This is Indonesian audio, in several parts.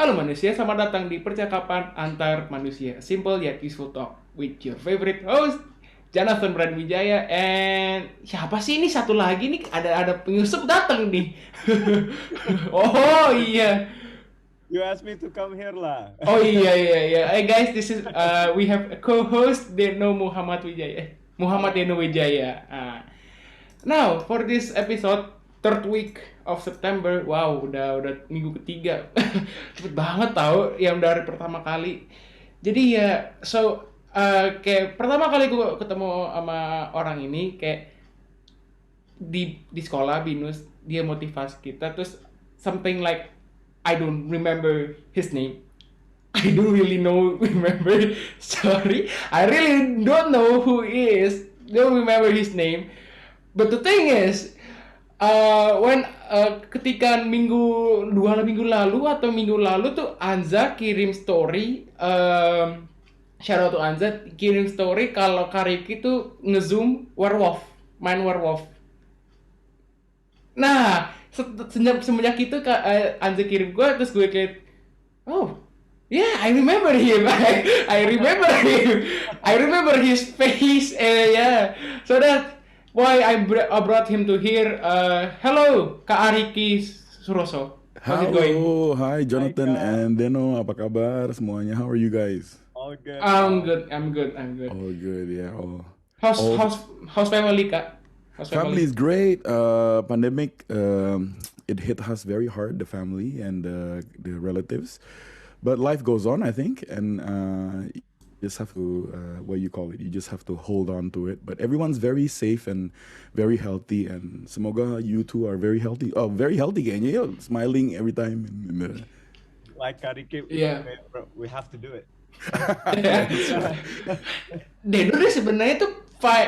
Halo manusia, selamat datang di percakapan antar manusia. Simple yet useful talk with your favorite host, Jonathan Brand Wijaya. And siapa sih ini satu lagi nih? Ada penyusup datang nih. Oh iya. You asked me to come here lah. Oh iya. Hey guys, this is we have a co-host Deno Muhammad Wijaya. Muhammad Deno Wijaya. Now, for this episode, third week of September, wow, udah minggu ketiga, cepet banget tau, yang dari pertama kali. Jadi ya, kayak pertama kali gue ketemu sama orang ini, kayak di sekolah binus, dia motivasi kita, terus something like I don't remember his name. I don't really remember. Sorry, I really don't know who he is. Don't remember his name. But the thing is, ketika dua minggu lalu atau minggu lalu tuh Anza kirim story, shout out to Anza, kirim story kalau Kariki tuh ngezoom main werewolf. Nah, semenjak itu Anza kirim gue, terus gue kayak, oh, yeah, I remember him. I remember him. I remember his face. Yeah. So that why I brought him to here. Hello, Kak Ariki Suroso. How's it going? Halo, hi Jonathan Kak. and Deno, apa kabar semuanya? How are you guys? All good. I'm good. Oh, good, yeah. Oh, How's all how's family, Kak? How's family family? is great. Pandemic, it hit us very hard, the family and the relatives. But life goes on, I think, and you just have to, what you call it, you just have to hold on to it. But everyone's very safe and very healthy, and semoga you two are very healthy. Oh, very healthy kayaknya, yo, smiling every time. Like Kariki, Yeah. we have to do it. Deno deh sebenarnya tuh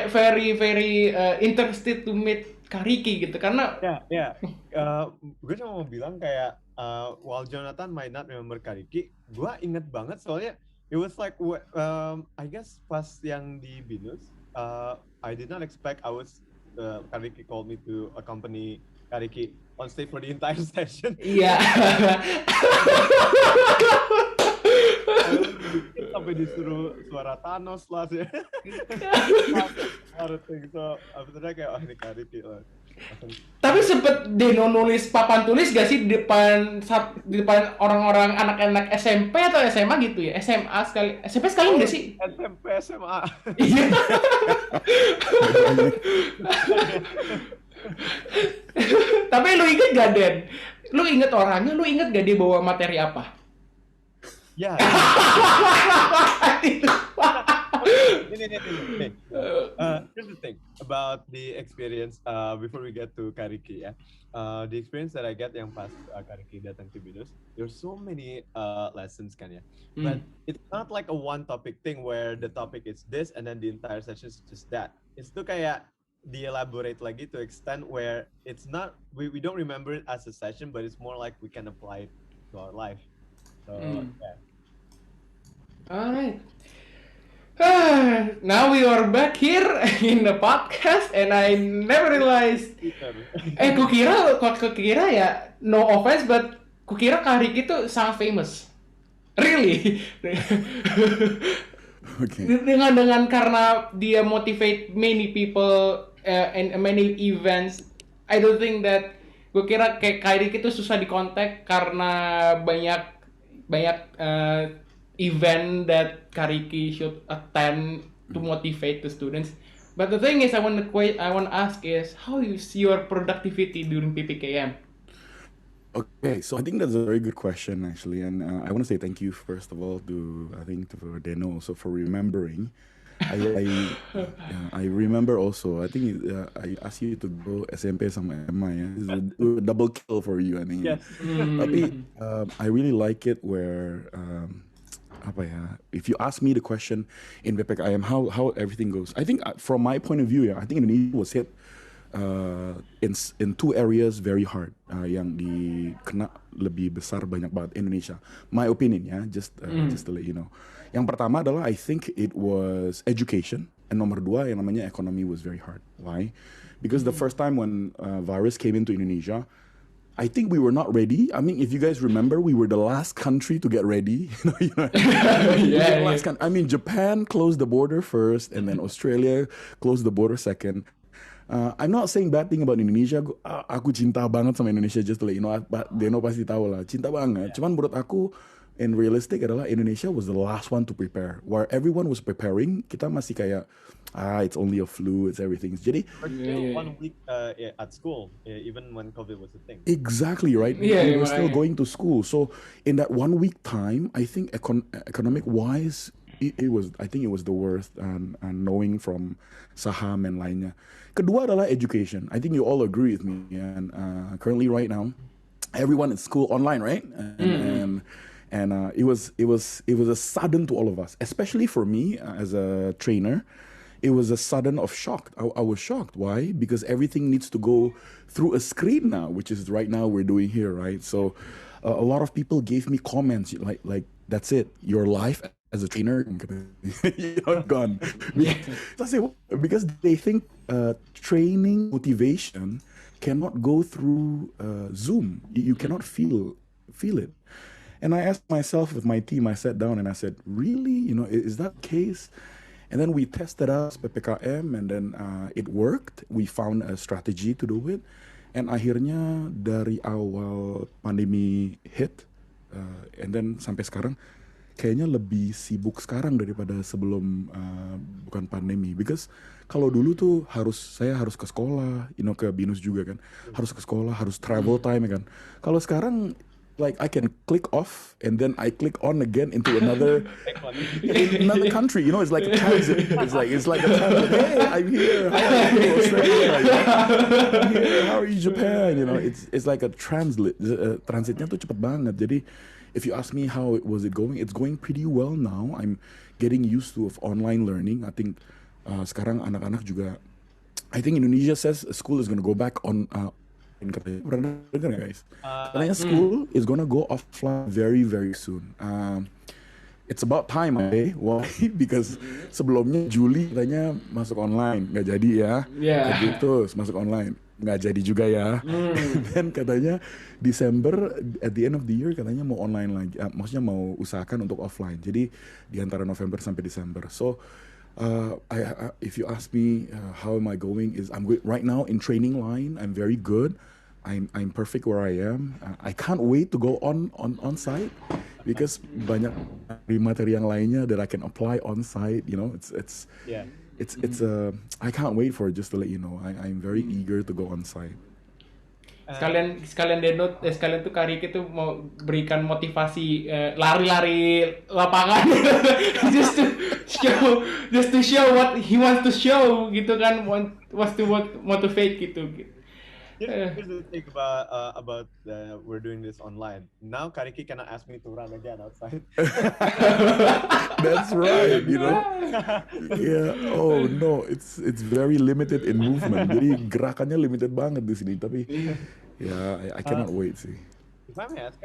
very interested to meet Kariki gitu karena Yeah. Gue cuma mau bilang kayak while Jonathan might not remember Kariki, gue inget banget soalnya it was like I guess pas yang di Binus, I did not expect Kariki called me to accompany Kariki on stage for the entire session. iya. Sampai disuruh suara Thanos lah sih. So after that kayak ini Kariki lah. Tapi sempet Deno nulis papan tulis gak sih di depan orang-orang anak-anak SMP atau SMA gitu ya? SMP sekali nggak sih? SMP SMA. Iya. Tapi lu inget gak, Den? Lu inget orangnya, lu inget gak dia bawa materi apa? Yeah. Here's the thing about the experience before we get to Kariki ya. The experience that I get yang pas Kariki datang ke Binus, there's so many lessons kan ya. But it's not like a one topic thing where the topic is this and then the entire session is just that. It's tuh kayak di-elaborate lagi to extent where it's not, we don't remember it as a session, but it's more like we can apply it to our life. So, yeah. Alright. Now we are back here in the podcast and I never realized. Kukira ya, no offense, but kukira Kariki itu sangat famous. Really? Okay. Dengan karena dia motivate many people and many events. I don't think that gue kira kayak Kariki itu susah dikontak karena banyak event that Kariki should attend to motivate the students. But the thing is, I want to ask is how is your productivity during PPKM? Okay, so I think that's a very good question actually, and I want to say thank you first of all to Deno also for remembering. I remember also. I think I asked you to go SMP sama SMA ya. It's a double kill for you I think. Yes. Tapi I really like it where apa ya? If you ask me the question in PPKM how everything goes, I think from my point of view ya, I think Indonesia was hit in two areas very hard yang dikena lebih besar banyak banget Indonesia. My opinion ya, just to let you know. Yang pertama adalah I think it was education, and nomor dua yang namanya economy was very hard. Why? Because the first time when virus came into Indonesia, I think we were not ready. I mean, if you guys remember, we were the last country to get ready. We were the last I mean, Japan closed the border first, and then Australia closed the border second. I'm not saying bad thing about Indonesia. Aku cinta banget sama Indonesia, just to let you know. Deno pasti tahu lah, cinta banget. Cuman menurut aku, and realistic adalah Indonesia was the last one to prepare. Where everyone was preparing, kita masih kayak, it's only a flu, it's everything. Jadi, But still 1 week at school, even when COVID was a thing. exactly right. Yeah, We were still makanya. going to school. So in that 1 week time, I think economic wise, it was. I think it was the worst. And knowing from saham and lainnya. Kedua adalah education. I think you all agree with me. And currently, right now, everyone is school online, right? And it was a sudden to all of us, especially for me as a trainer. It was a sudden of shock. I was shocked. Why? Because everything needs to go through a screen now, which is right now we're doing here, right? So a lot of people gave me comments like that's it, your life as a trainer, you're gone. Because they think training motivation cannot go through Zoom. You cannot feel it. And I asked myself with my team, I sat down and I said, really? Is that the case? And then we tested out PPKM, and then it worked. We found a strategy to do it. And akhirnya dari awal pandemi hit, and then sampai sekarang, kayaknya lebih sibuk sekarang daripada sebelum bukan pandemi. Because kalau dulu tuh saya harus ke sekolah, ke BINUS juga kan, harus ke sekolah, harus travel time kan. Kalau sekarang, like I can click off and then I click on again into another country. It's like a transit. It's like a transit. Hey, I'm here. How are you, Australia? I'm here. How are you, Japan? It's like a transit. Transitnya tuh cepet banget. Jadi, if you ask me how was it going, it's going pretty well now. I'm getting used to of online learning. I think sekarang anak-anak juga. I think Indonesia says school is gonna go back on. Katanya, pernah dengar nggak guys? Katanya school is gonna go offline very very soon. It's about time, Why? Because sebelumnya Juli katanya masuk online, nggak jadi ya. Agustus masuk online, nggak jadi juga ya. Dan katanya Desember at the end of the year katanya mau online lagi. Maksudnya mau usahakan untuk offline. Jadi di antara November sampai Desember. So if you ask me how am I going, I'm good right now in training line. I'm very good. I'm perfect where I am. I can't wait to go on site because banyak materi yang lainnya that I can apply on site. It's I can't wait for it, just to let you know. I'm very eager to go on site. Sekalian Denot, sekalian tuh Kariki tuh mau berikan motivasi lari-lari lapangan just to show what he wants to show gitu kan, wants to motivate gitu. Here's the thing about we're doing this online. Now Kariki cannot ask me to run again outside. That's right, Yeah. Oh no, it's very limited in movement. Jadi gerakannya limited banget di sini. Tapi I cannot wait sih. If I may ask,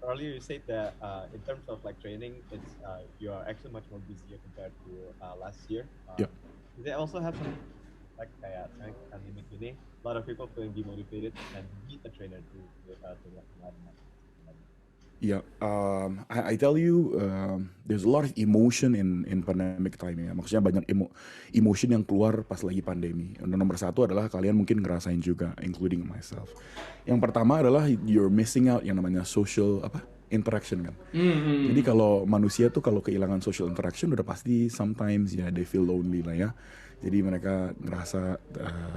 earlier you said that in terms of like training, it's you are actually much more busier compared to last year. Yeah. They also have some like kayak pandemic ini, a lot of people feeling demotivated and need a trainer to learn. Yeah, I tell you, there's a lot of emotion in pandemic time ya. Maksudnya banyak emotion yang keluar pas lagi pandemi. Nomor satu adalah kalian mungkin ngerasain juga, including myself. Yang pertama adalah you're missing out yang namanya social interaction kan. Jadi kalau manusia tuh kalau kehilangan social interaction udah pasti sometimes they feel lonely lah ya. Jadi mereka ngerasa,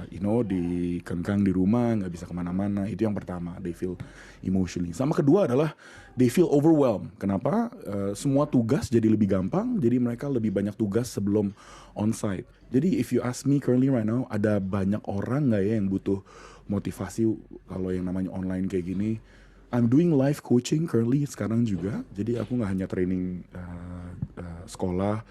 dikengkang di rumah, nggak bisa kemana-mana. Itu yang pertama, they feel emotionally. Sama kedua adalah they feel overwhelmed. Kenapa? Semua tugas jadi lebih gampang, jadi mereka lebih banyak tugas sebelum onsite. Jadi if you ask me currently right now, ada banyak orang nggak ya yang butuh motivasi kalau yang namanya online kayak gini? I'm doing live coaching currently sekarang juga. Jadi aku nggak hanya training sekolah,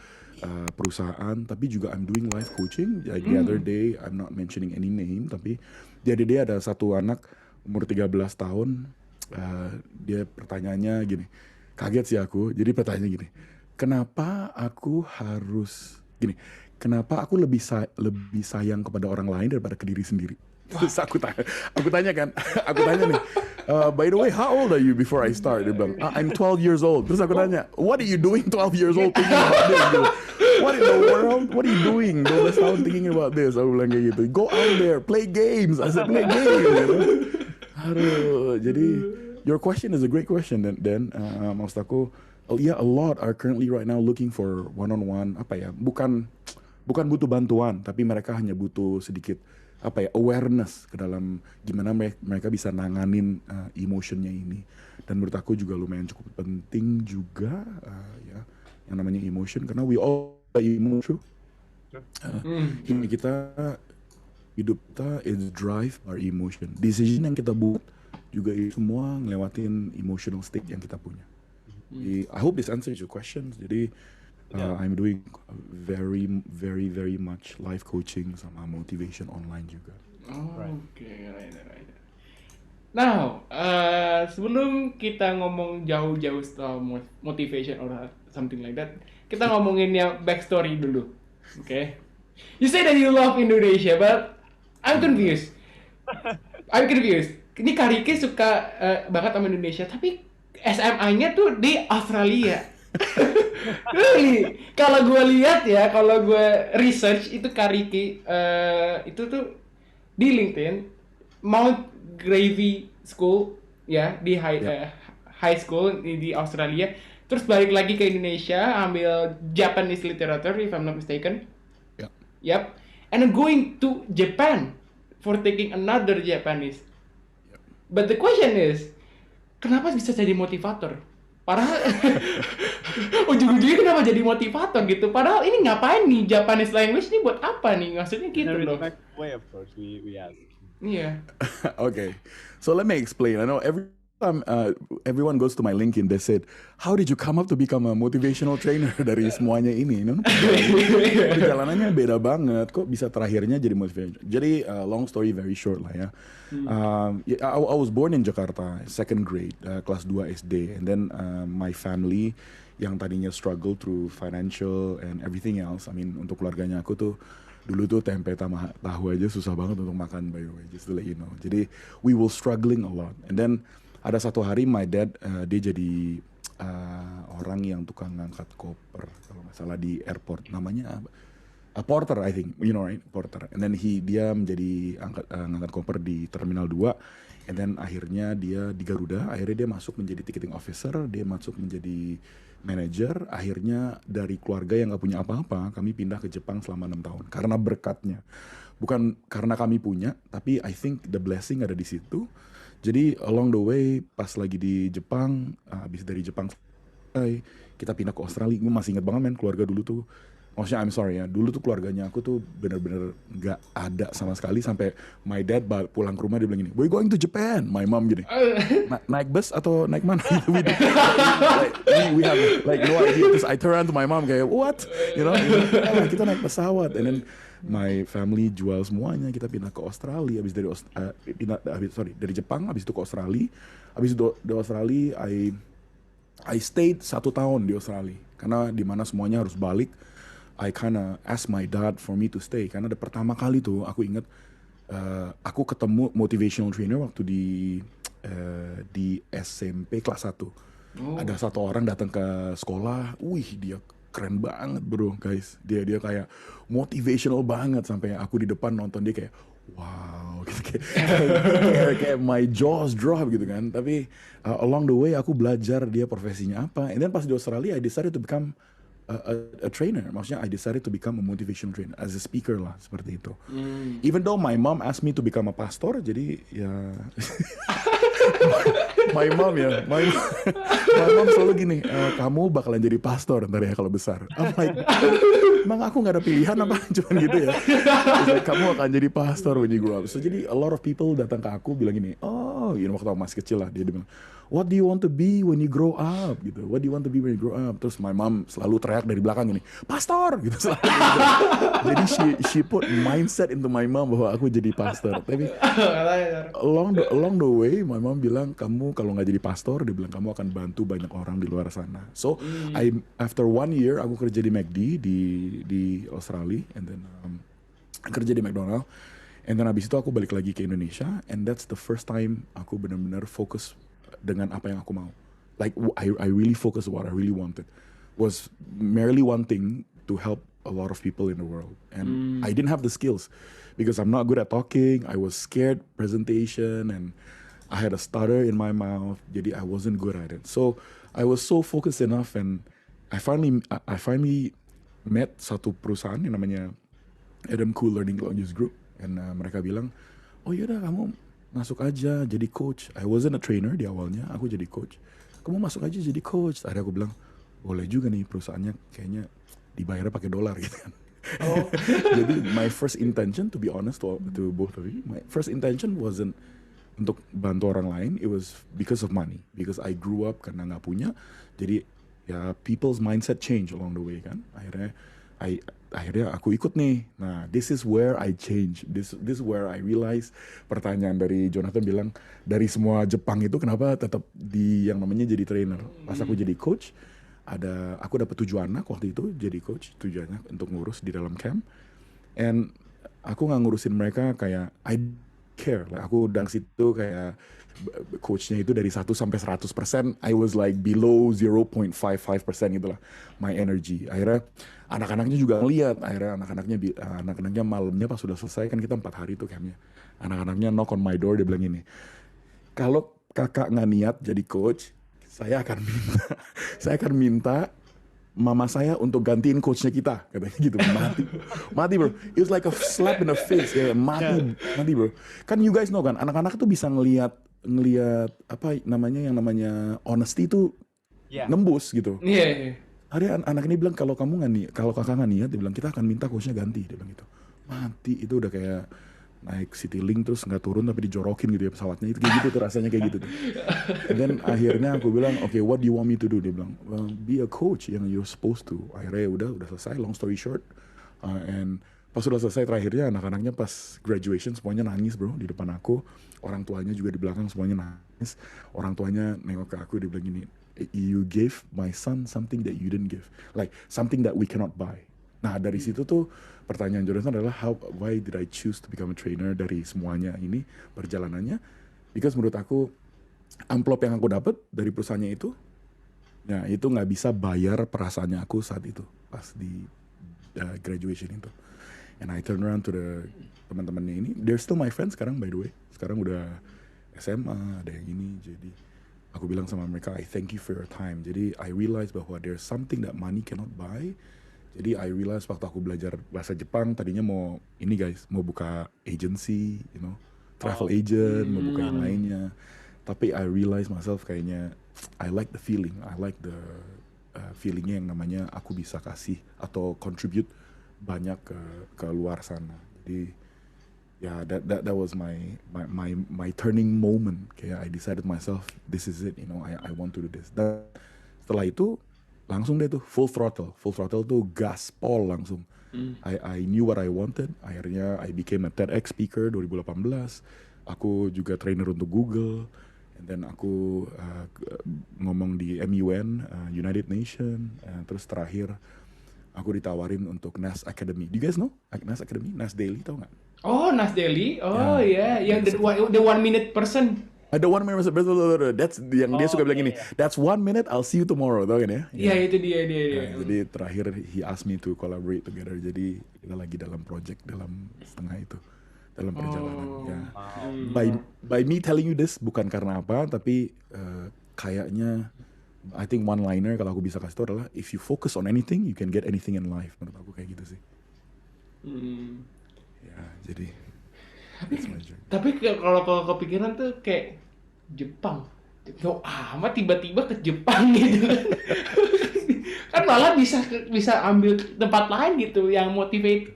perusahaan, tapi juga I'm doing live coaching. Like the other day, I'm not mentioning any name, tapi the other day ada satu anak umur 13 tahun, dia pertanyaannya gini, kaget sih aku, jadi pertanyaannya gini, kenapa aku lebih sayang kepada orang lain daripada ke diri sendiri? Terus aku tanya kan, aku tanya nih, by the way, how old are you before I start? Dia bilang, I'm 12 years old. Terus aku tanya, what are you doing 12 years old thinking about this? Gitu. What in the world? What are you doing 12 tahun thinking about this? Aku bilang kayak gitu. Go out there, play games. I said, play games. Gitu. Aduh, jadi your question is a great question. Dan maksud aku, yeah, a lot are currently right now looking for one-on-one, bukan butuh bantuan, tapi mereka hanya butuh sedikit awareness ke dalam gimana mereka bisa nanganin emotionnya ini. Dan menurut aku juga lumayan cukup penting juga ya yang namanya emotion, karena we all emotion. Hidup kita is drive our emotion. Decision yang kita buat juga itu semua ngelewatin emotional state yang kita punya. I hope this answers your questions. Jadi I'm doing very very very much life coaching sama motivation online juga. Okay, right. Now, sebelum kita ngomong jauh-jauh soal motivation or something like that, kita ngomongin yang backstory dulu. Okay? You say that you love Indonesia, but I'm confused. Ini Karike suka banget sama Indonesia, tapi SMA-nya tuh di Australia. Really? Kalau gue lihat ya, kalau gue research itu Karike itu tuh di LinkedIn Mount Gravy School ya di high school di Australia, terus balik lagi ke Indonesia ambil Japanese literature if I'm not mistaken. Yep. And then going to Japan for taking another Japanese. But the question is, kenapa bisa jadi motivator? Padahal ujung-ujungnya kenapa jadi motivator gitu? Padahal ini ngapain nih Japanese language nih buat apa nih? Maksudnya gitu loh. In a respectful way, of course, we ask. Yeah. Okay, so let me explain. I know every time everyone goes to my LinkedIn, they said, "How did you come up to become a motivational trainer dari semuanya ini?" Perjalanannya beda banget. Kok bisa terakhirnya jadi motivational? Jadi long story very short lah ya. I was born in Jakarta, second grade, kelas 2 SD, and then my family yang tadinya struggle through financial and everything else. I mean, untuk keluarganya aku tuh dulu tuh tempe sama tahu aja susah banget untuk makan, by the way, just to let you know. Jadi we were struggling a lot. And then ada satu hari my dad dia jadi orang yang tukang ngangkat koper kalau nggak salah di airport, namanya a porter I think, you know right, porter. And then dia menjadi ngangkat koper di Terminal 2. And then akhirnya dia di Garuda, akhirnya dia masuk menjadi ticketing officer, dia masuk menjadi manager. Akhirnya dari keluarga yang gak punya apa-apa, kami pindah ke Jepang selama 6 tahun karena berkatnya, bukan karena kami punya, tapi I think the blessing ada di situ. Jadi along the way pas lagi di Jepang, habis dari Jepang kita pindah ke Australia. Gue masih inget banget keluarga dulu tuh, maksudnya I'm sorry ya, dulu tuh keluarganya aku tuh bener-bener gak ada sama sekali. Sampai my dad pulang ke rumah dia bilang gini, "We're going to Japan." My mom gini, naik bus atau naik mana? we have like no idea. Terus I turn to my mom kayak, "What?" You know, kita naik pesawat. And then my family jual semuanya, kita pindah ke Australia. Habis dari Jepang, habis itu ke Australia. Habis itu di Australia I stayed 1 tahun di Australia karena di mana semuanya harus balik. I kinda asked my dad for me to stay karena ada pertama kali tuh aku inget aku ketemu motivational trainer waktu di SMP kelas 1. Ada satu orang datang ke sekolah, dia keren banget bro guys. Dia kayak motivational banget sampai aku di depan nonton dia kayak wow gitu, kayak my jaws drop gitu kan. Tapi along the way aku belajar dia profesinya apa. And then pas di Australia I decided to become a trainer. Maksudnya I decided to become a motivational trainer as a speaker lah, seperti itu. Even though my mom asked me to become a pastor, jadi ya my mom selalu gini, "Kamu bakalan jadi pastor ntar ya kalau besar." I'm like, emang aku nggak ada pilihan apa? Cuman gitu ya. Like, kamu akan jadi pastor when you grow up. So jadi a lot of people datang ke aku bilang gini, waktu aku masih kecil lah, dia bilang, "What do you want to be when you grow up?" gitu. "What do you want to be when you grow up?" Terus my mom selalu teriak dari belakang gini, "Pastor!" gitu selalu. Jadi she put mindset into my mom bahwa aku jadi pastor. Tapi along the way my mom bilang, "Kamu kalau nggak jadi pastor," dia bilang, "kamu akan bantu banyak orang di luar sana." So after 1 year aku kerja di McD di Australia, and then kerja di McDonald. And then abis itu aku balik lagi ke Indonesia, and that's the first time aku benar-benar fokus dengan apa yang aku mau. Like I really focus what I really wanted was merely wanting to help a lot of people in the world, and I didn't have the skills because I'm not good at talking. I was scared presentation, and I had a stutter in my mouth. Jadi I wasn't good at it. So I was so focused enough, and I finally met satu perusahaan yang namanya Adam Cool Learning Launches Group, and mereka bilang, oh yaudah kamu masuk aja jadi coach. I wasn't a trainer di awalnya, aku jadi coach. Kamu masuk aja jadi coach. Akhirnya aku bilang, boleh juga nih, perusahaannya kayaknya dibayarnya pakai dolar gitu kan. Oh. Jadi my first intention, to be honest to both of you, my first intention wasn't untuk bantu orang lain. It was because of money, because I grew up karena nggak punya. Jadi ya people's mindset change along the way kan. Akhirnya aku ikut nih. Nah, this is where I change. This is where I realize, pertanyaan dari Jonathan bilang, dari semua Jepang itu kenapa tetap di yang namanya jadi trainer. Pas aku jadi coach, aku dapat 7 anak waktu itu jadi coach, 7 anak untuk ngurus di dalam camp. And aku nggak ngurusin mereka kayak I care. Like, aku dari situ kayak coachnya itu dari 1 sampai 100%, I was like below 0.55% gitu lah, my energy. Akhirnya anak-anaknya juga ngeliat, akhirnya anak-anaknya malamnya pas sudah selesai, kan kita 4 hari tuh campnya. Anak-anaknya knock on my door, dia bilang gini, kalau kakak nggak niat jadi coach, saya akan minta mama saya untuk gantiin coachnya kita, katanya gitu. Mati bro, it was like a slap in the face, ya mati bro. Kan you guys know kan, anak-anak tuh bisa ngelihat apa namanya, yang namanya honesty tuh nembus gitu. Iya. Ada anak ini bilang, kalau kakak nggak niat, dia bilang kita akan minta coachnya ganti, dia bilang gitu. Mati, itu udah kayak naik Citylink terus nggak turun tapi dijorokin gitu ya pesawatnya, itu kayak gitu tuh rasanya, kayak gitu tuh. And then akhirnya aku bilang, okay, what do you want me to do? Dia bilang, well, be a coach yang you're supposed to. Akhirnya udah selesai, long story short. And pas sudah selesai, terakhirnya anak-anaknya pas graduation semuanya nangis bro di depan aku. Orang tuanya juga di belakang semuanya nangis. Orang tuanya nengok ke aku, dia bilang gini, you gave my son something that you didn't give, like something that we cannot buy. Nah dari situ tuh pertanyaan Jonathan adalah why did I choose to become a trainer dari semuanya ini perjalanannya? Because menurut aku amplop yang aku dapat dari perusahaannya itu, nah itu nggak bisa bayar perasaannya aku saat itu pas di graduation itu. And I turn around to the teman-temannya ini, they're still my friends sekarang by the way. Sekarang udah SMA, ada yang ini. Jadi aku bilang sama mereka, I thank you for your time. Jadi I realize bahwa there's something that money cannot buy. Jadi I realize waktu aku belajar bahasa Jepang, tadinya mau buka agency, you know, travel agent, mau buka yang lainnya. Tapi I realize myself kayaknya I like the feeling, I like the feelingnya yang namanya aku bisa kasih atau contribute banyak ke luar sana. Jadi ya that was my turning moment. Kayak I decided myself, this is it, you know, I want to do this. Dan setelah itu langsung deh tuh full throttle tuh gaspol langsung. I knew what I wanted. Akhirnya I became a TEDx speaker 2018. Aku juga trainer untuk Google, and then aku ngomong di MUN, United Nation. Terus terakhir aku ditawarin untuk NAS Academy. Do you guys know NAS Academy? NAS Daily, tau nggak? Oh, Nas Daily. Oh ya, yang the 1 minute person. Ada 1 minute, betul. That's yang dia suka bilang gini. That's 1 minute, I'll see you tomorrow, tau kan ya? Iya, itu dia. Jadi terakhir he asked me to collaborate together. Jadi kita lagi dalam project dalam setengah itu, dalam perjalanan. Ya. By me telling you this bukan karena apa, tapi kayaknya I think one liner kalau aku bisa kasih tau adalah, if you focus on anything, you can get anything in life. Menurut aku kayak gitu sih. Ya, jadi tapi kalau kepikiran tuh kayak Jepang, jauh amat tiba-tiba ke Jepang gitu. Kan malah bisa ambil tempat lain gitu, yang motivate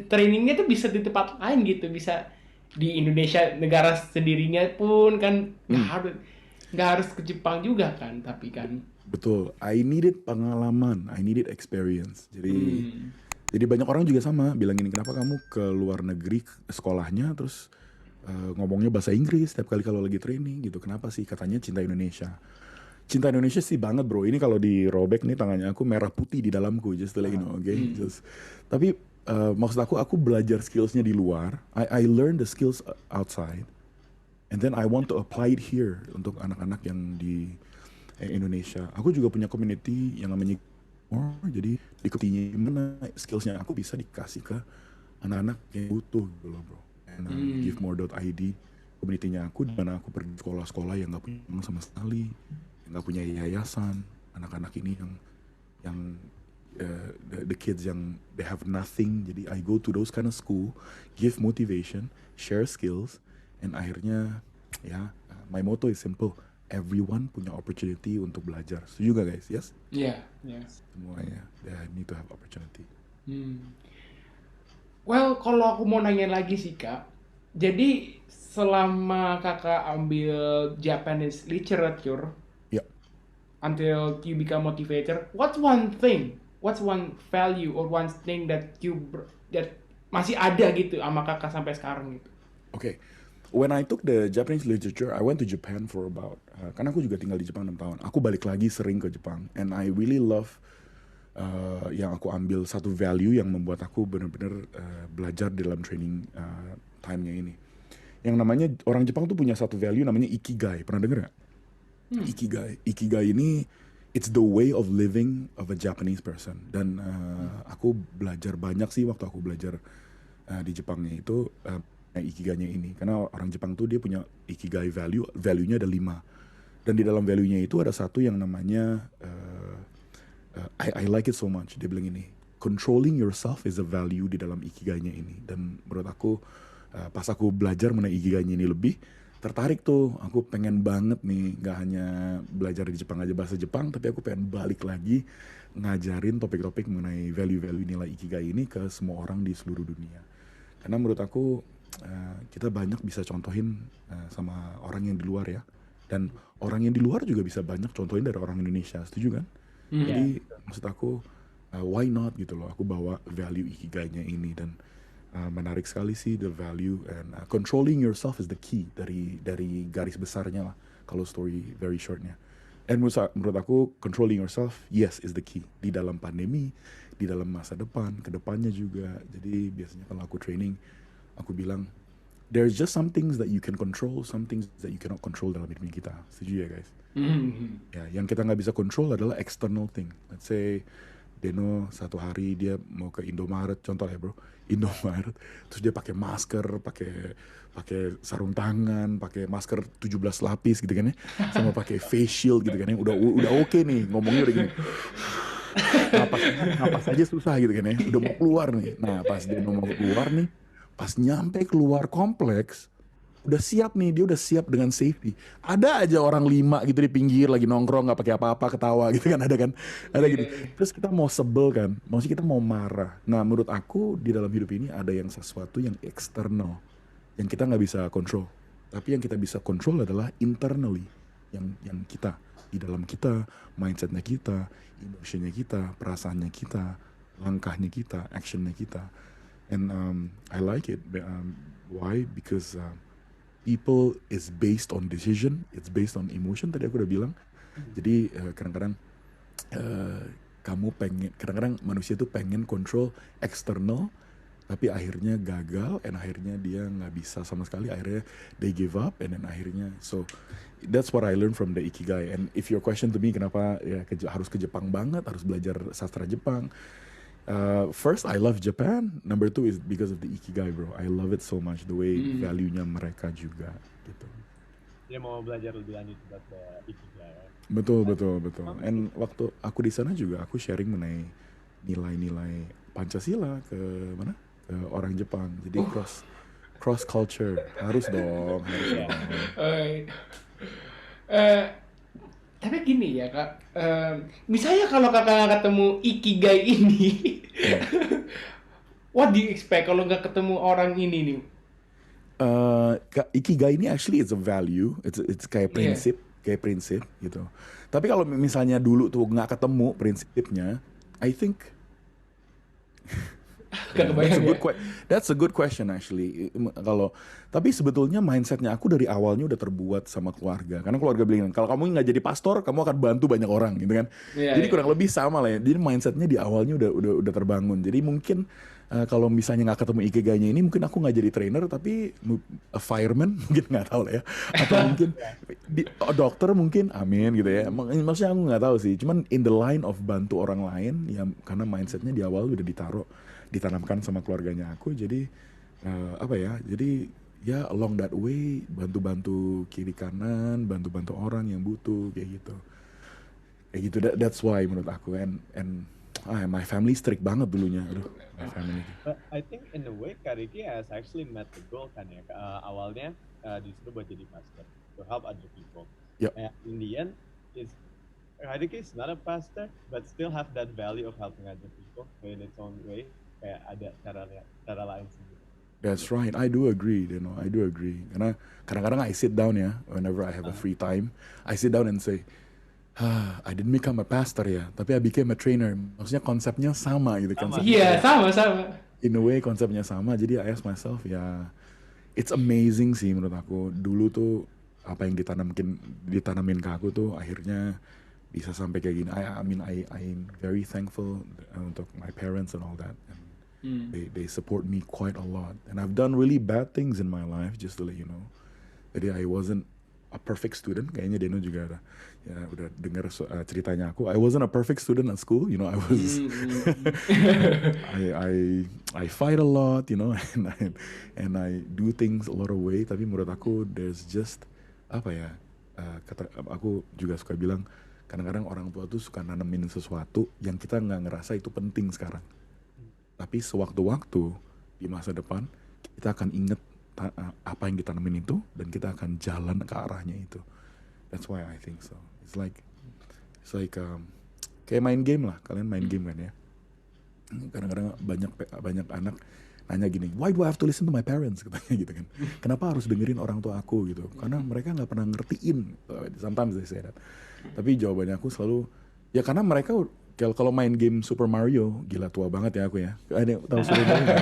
trainingnya tuh bisa di tempat lain gitu, bisa di Indonesia negara sendirinya pun kan nggak harus ke Jepang juga kan, tapi kan betul, I needed pengalaman, I needed experience. Jadi banyak orang juga sama bilang gini, kenapa kamu ke luar negeri sekolahnya terus ngomongnya bahasa Inggris setiap kali kalau lagi training gitu, kenapa sih? Katanya cinta Indonesia. Cinta Indonesia sih banget bro, ini kalau dirobek nih tangannya aku merah putih di dalamku, just to let you know, okay? Tapi maksud aku belajar skillsnya di luar. I learn the skills outside, and then I want to apply it here untuk anak-anak yang di Indonesia. Aku juga punya community yang namanya jadi di community gimana skillsnya aku bisa dikasih ke anak-anak yang butuh gitu loh bro. And givemore.id community-nya aku, di mana aku pergi sekolah-sekolah yang nggak punya uang sama sekali, yang nggak punya yayasan, anak-anak ini yang the kids yang they have nothing. Jadi I go to those kind of school, give motivation, share skills, and akhirnya ya my motto is simple. Everyone punya opportunity untuk belajar. Setuju gak guys? Yes? Yeah, yeah. Semuanya, they need to have opportunity. Well, kalau aku mau nanya lagi sih kak, jadi selama kakak ambil Japanese literature, Yeah. until you become motivator, what's one value or one thing that that masih ada gitu sama kakak sampai sekarang gitu? Okay. When I took the Japanese literature, I went to Japan for about, karena aku juga tinggal di Jepang 6 tahun. Aku balik lagi sering ke Jepang, and I really love yang aku ambil satu value yang membuat aku benar-benar belajar di dalam training time-nya ini. Yang namanya orang Jepang tuh punya satu value namanya ikigai. Pernah denger nggak? Ikigai ini it's the way of living of a Japanese person. Dan aku belajar banyak sih waktu aku belajar di Jepangnya itu ikigainya ini. Karena orang Jepang tuh dia punya ikigai value-nya ada 5. Dan di dalam value-nya itu ada satu yang namanya I like it so much. Dia bilang ini, controlling yourself is a value di dalam ikigainya ini. Dan menurut aku pas aku belajar mengenai ikigainya ini lebih tertarik tuh. Aku pengen banget nih gak hanya belajar di Jepang aja bahasa Jepang, tapi aku pengen balik lagi ngajarin topik-topik mengenai value-value nilai ikigai ini ke semua orang di seluruh dunia. Karena menurut aku kita banyak bisa contohin sama orang yang di luar ya. Dan orang yang di luar juga bisa banyak contohin dari orang Indonesia, setuju kan? Jadi maksud aku why not gitu loh, aku bawa value ikigainya ini. Dan menarik sekali sih the value and controlling yourself is the key dari garis besarnya lah kalau story very shortnya. And menurut aku controlling yourself yes is the key di dalam pandemi, di dalam masa depan, kedepannya juga. Jadi biasanya kalau aku training aku bilang there's just some things that you can control, some things that you cannot control dalam hidup kita. Setuju ya guys? Ya, yang kita nggak bisa control adalah external thing. Let's say Deno satu hari dia mau ke Indomaret, contoh ya bro, Indomaret, terus dia pakai masker, pakai sarung tangan, pakai masker 17 lapis gitu kan ya, sama pakai face shield gitu kan ya, udah oke nih, ngomongnya udah gini, napas aja susah gitu kan ya, udah mau keluar nih. Nah pas dia mau keluar nih, pas nyampe keluar kompleks, udah siap nih, dia udah siap dengan safety. Ada aja orang 5 gitu di pinggir lagi nongkrong nggak pakai apa-apa, ketawa gitu kan, ada gitu. Terus kita mau sebel kan, maksudnya kita mau marah. Nah menurut aku di dalam hidup ini ada yang sesuatu yang eksternal yang kita nggak bisa kontrol, tapi yang kita bisa kontrol adalah internally, yang kita di dalam kita, mindsetnya kita, emotionnya kita, perasaannya kita, langkahnya kita, actionnya kita. And I like it. Why? Because people is based on decision, it's based on emotion. Tadi aku udah bilang. Jadi kadang-kadang kadang-kadang manusia tuh pengen control eksternal, tapi akhirnya gagal, and akhirnya dia nggak bisa sama sekali. Akhirnya they give up, and then akhirnya that's what I learned from the ikigai. And if your question to me kenapa ya harus ke Jepang banget, harus belajar sastra Jepang. First, I love Japan. Number 2 is because of the ikigai, bro. I love it so much, the way value-nya mereka juga, gitu. Dia mau belajar lebih lanjut tentang ikigai. Betul. And waktu aku di sana juga, aku sharing mengenai nilai-nilai Pancasila ke mana? Ke orang Jepang. Jadi cross culture harus dong. Tapi gini ya kak, misalnya kalau kakak nggak ketemu ikigai ini, what do you expect kalau nggak ketemu orang ini nih? Ikigai ini actually it's a value, it's kayak prinsip gitu. Tapi kalau misalnya dulu tuh nggak ketemu prinsipnya, I think that's a good question actually. Tapi sebetulnya mindsetnya aku dari awalnya udah terbuat sama keluarga. Karena keluarga bilang kalau kamu nggak jadi pastor, kamu akan bantu banyak orang, gitu kan. Jadi kurang lebih sama lah ya. Jadi mindsetnya di awalnya udah terbangun. Jadi mungkin kalau misalnya nggak ketemu ikigainya ini, mungkin aku nggak jadi trainer, tapi a fireman mungkin nggak tahu lah ya, atau mungkin dokter mungkin, amin gitu ya. Maksudnya aku nggak tahu sih, cuman in the line of bantu orang lain, ya karena mindsetnya di awal udah ditanamkan sama keluarganya aku, jadi apa ya, jadi ya along that way bantu-bantu kiri kanan, bantu-bantu orang yang butuh kayak gitu. That's why menurut aku, and my family strict banget dulunya, aduh, my family. But I think in a way Kariki has actually met the goal kan ya. Awalnya disuruh buat jadi pastor to help other people. Yep. And in the end, Kariki is not a pastor, but still have that value of helping other people in its own way. Kayak ada cara lain sendiri. That's right, I do agree, I do agree. Karena kadang-kadang I sit down ya, whenever I have a free time, I sit down and say, I didn't become a pastor ya, tapi I became a trainer. Maksudnya konsepnya sama gitu kan. Iya, sama. In a way konsepnya sama, jadi I ask myself ya, it's amazing sih menurut aku. Dulu tuh apa yang ditanamin ke aku tuh akhirnya bisa sampai kayak gini. I'm very thankful untuk my parents and all that. And they support me quite a lot. And I've done really bad things in my life, just to let you know. Jadi I wasn't a perfect student. Kayaknya Deno juga udah dengar ceritanya aku. I wasn't a perfect student at school. I was I fight a lot, and I do things a lot of way. Tapi menurut aku there's just aku juga suka bilang kadang-kadang orang tua tuh suka nanemin sesuatu yang kita nggak ngerasa itu penting sekarang. Tapi sewaktu-waktu di masa depan kita akan inget apa yang ditanamin itu dan kita akan jalan ke arahnya itu. That's why I think so. It's like kayak main game lah. Kalian main game kan ya. Kadang-kadang banyak anak nanya gini, why do I have to listen to my parents, katanya gitu kan. Kenapa harus dengerin orang tua aku gitu? Karena mereka nggak pernah ngertiin. Sometimes they say that. Tapi jawabannya aku selalu ya karena mereka kalau main game Super Mario, gila tua banget ya aku ya. Ada tahu Super Mario kan?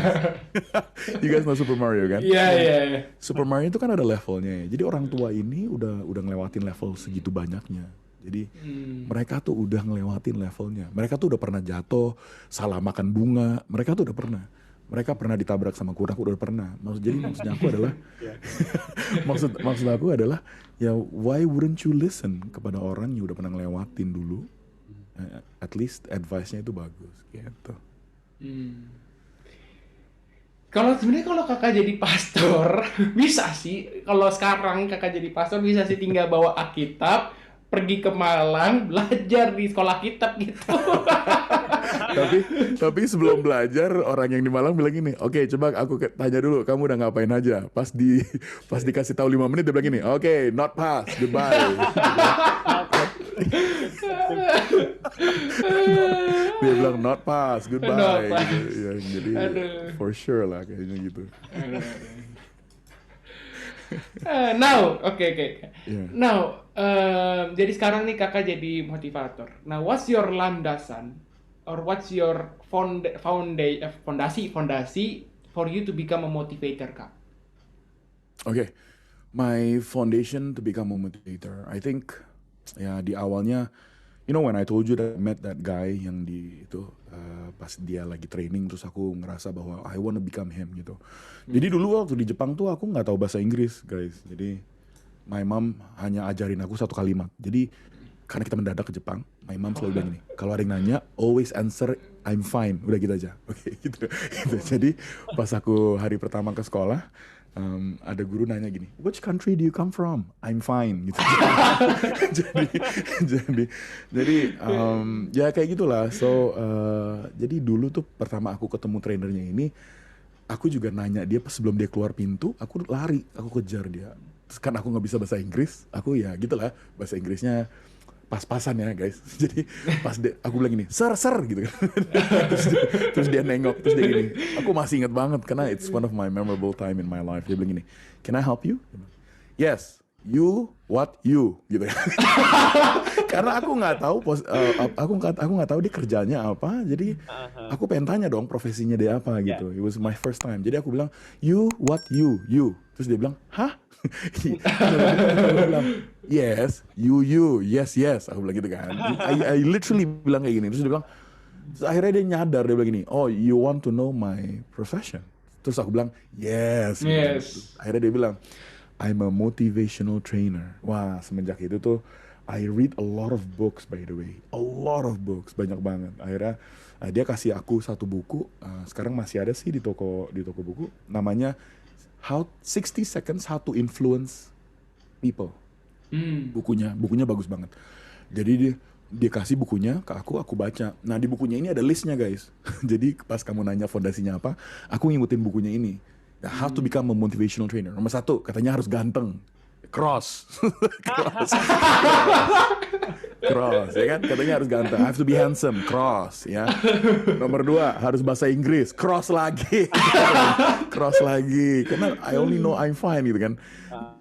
You guys know Super Mario kan? Iya. Super Mario itu kan ada levelnya ya. Jadi orang tua ini udah ngelewatin level segitu banyaknya. Jadi mereka tuh udah ngelewatin levelnya. Mereka tuh udah pernah jatuh, salah makan bunga. Mereka tuh udah pernah. Mereka pernah ditabrak sama kuda, aku udah pernah. Maksudnya aku adalah maksud aku adalah ya why wouldn't you listen kepada orang yang udah pernah ngelewatin dulu? At least advice-nya itu bagus gitu. Kalau kakak jadi pastor bisa sih. Kalau sekarang kakak jadi pastor bisa sih tinggal bawa Alkitab, pergi ke Malang, belajar di sekolah kitab gitu. tapi sebelum belajar orang yang di Malang bilang gini, oke, coba aku tanya dulu, kamu udah ngapain aja? Pas dikasih tahu 5 menit dia bilang gini, oke, not pass, goodbye. Dia bilang not pass, goodbye. Not pass. Gitu. Ya, jadi for sure lah kayaknya gitu. Now, oke. Yeah. Now, jadi sekarang nih kakak jadi motivator. Now, what's your landasan or what's your fondasi for you to become a motivator, Kak? Okay, my foundation to become a motivator, I think ya di awalnya, when I told you that I met that guy yang pas dia lagi training, terus aku ngerasa bahwa I wanna become him gitu. Jadi dulu waktu di Jepang tuh aku nggak tahu bahasa Inggris, guys. Jadi my mom hanya ajarin aku satu kalimat. Jadi karena kita mendadak ke Jepang, my mom selalu bilang gini, kalau ada yang nanya, always answer I'm fine. Udah gitu aja. Oke, gitu. Jadi pas aku hari pertama ke sekolah, ada guru nanya gini, which country do you come from? I'm fine gitu. jadi ya kayak gitulah. So jadi dulu tuh pertama aku ketemu trainernya ini, aku juga nanya dia pas sebelum dia keluar pintu, aku lari, aku kejar dia. Terus kan aku nggak bisa bahasa Inggris, aku ya gitulah bahasa Inggrisnya pas-pasan ya guys. Jadi pas aku bilang gini, sir gitu kan. terus dia nengok, terus dia gini. Aku masih ingat banget karena it's one of my memorable time in my life. Dia bilang gini, can I help you? Yes, you what you gitu kan. Karena aku nggak tahu aku nggak tahu dia kerjanya apa. Jadi aku pengen tanya dong profesinya dia apa gitu. It was my first time. Jadi aku bilang, you what you. Terus dia bilang, hah? Aku bilang, yes, you, yes. Aku bilang gitu kan. I literally bilang kayak gini. Terus dia bilang, Terus akhirnya dia nyadar, dia bilang gini, oh you want to know my profession? Terus aku bilang, yes. Yes. Akhirnya dia bilang, I'm a motivational trainer. Wah, semenjak itu tuh, I read a lot of books by the way. A lot of books, banyak banget. Akhirnya dia kasih aku satu buku, sekarang masih ada sih di toko buku. Namanya 60 Seconds How to Influence People. Bukunya bagus banget. Jadi dia kasih bukunya ke aku baca. Nah di bukunya ini ada listnya guys. Jadi pas kamu nanya fondasinya apa, aku ngikutin bukunya ini. Nah, how to become a motivational trainer. Nomor 1, katanya harus ganteng. Cross. Cross, ya kan? Katanya harus ganteng. I have to be handsome. Cross, ya. Nomor 2, harus bahasa Inggris. Cross lagi. Cross lagi. Karena I only know I'm fine gitu kan.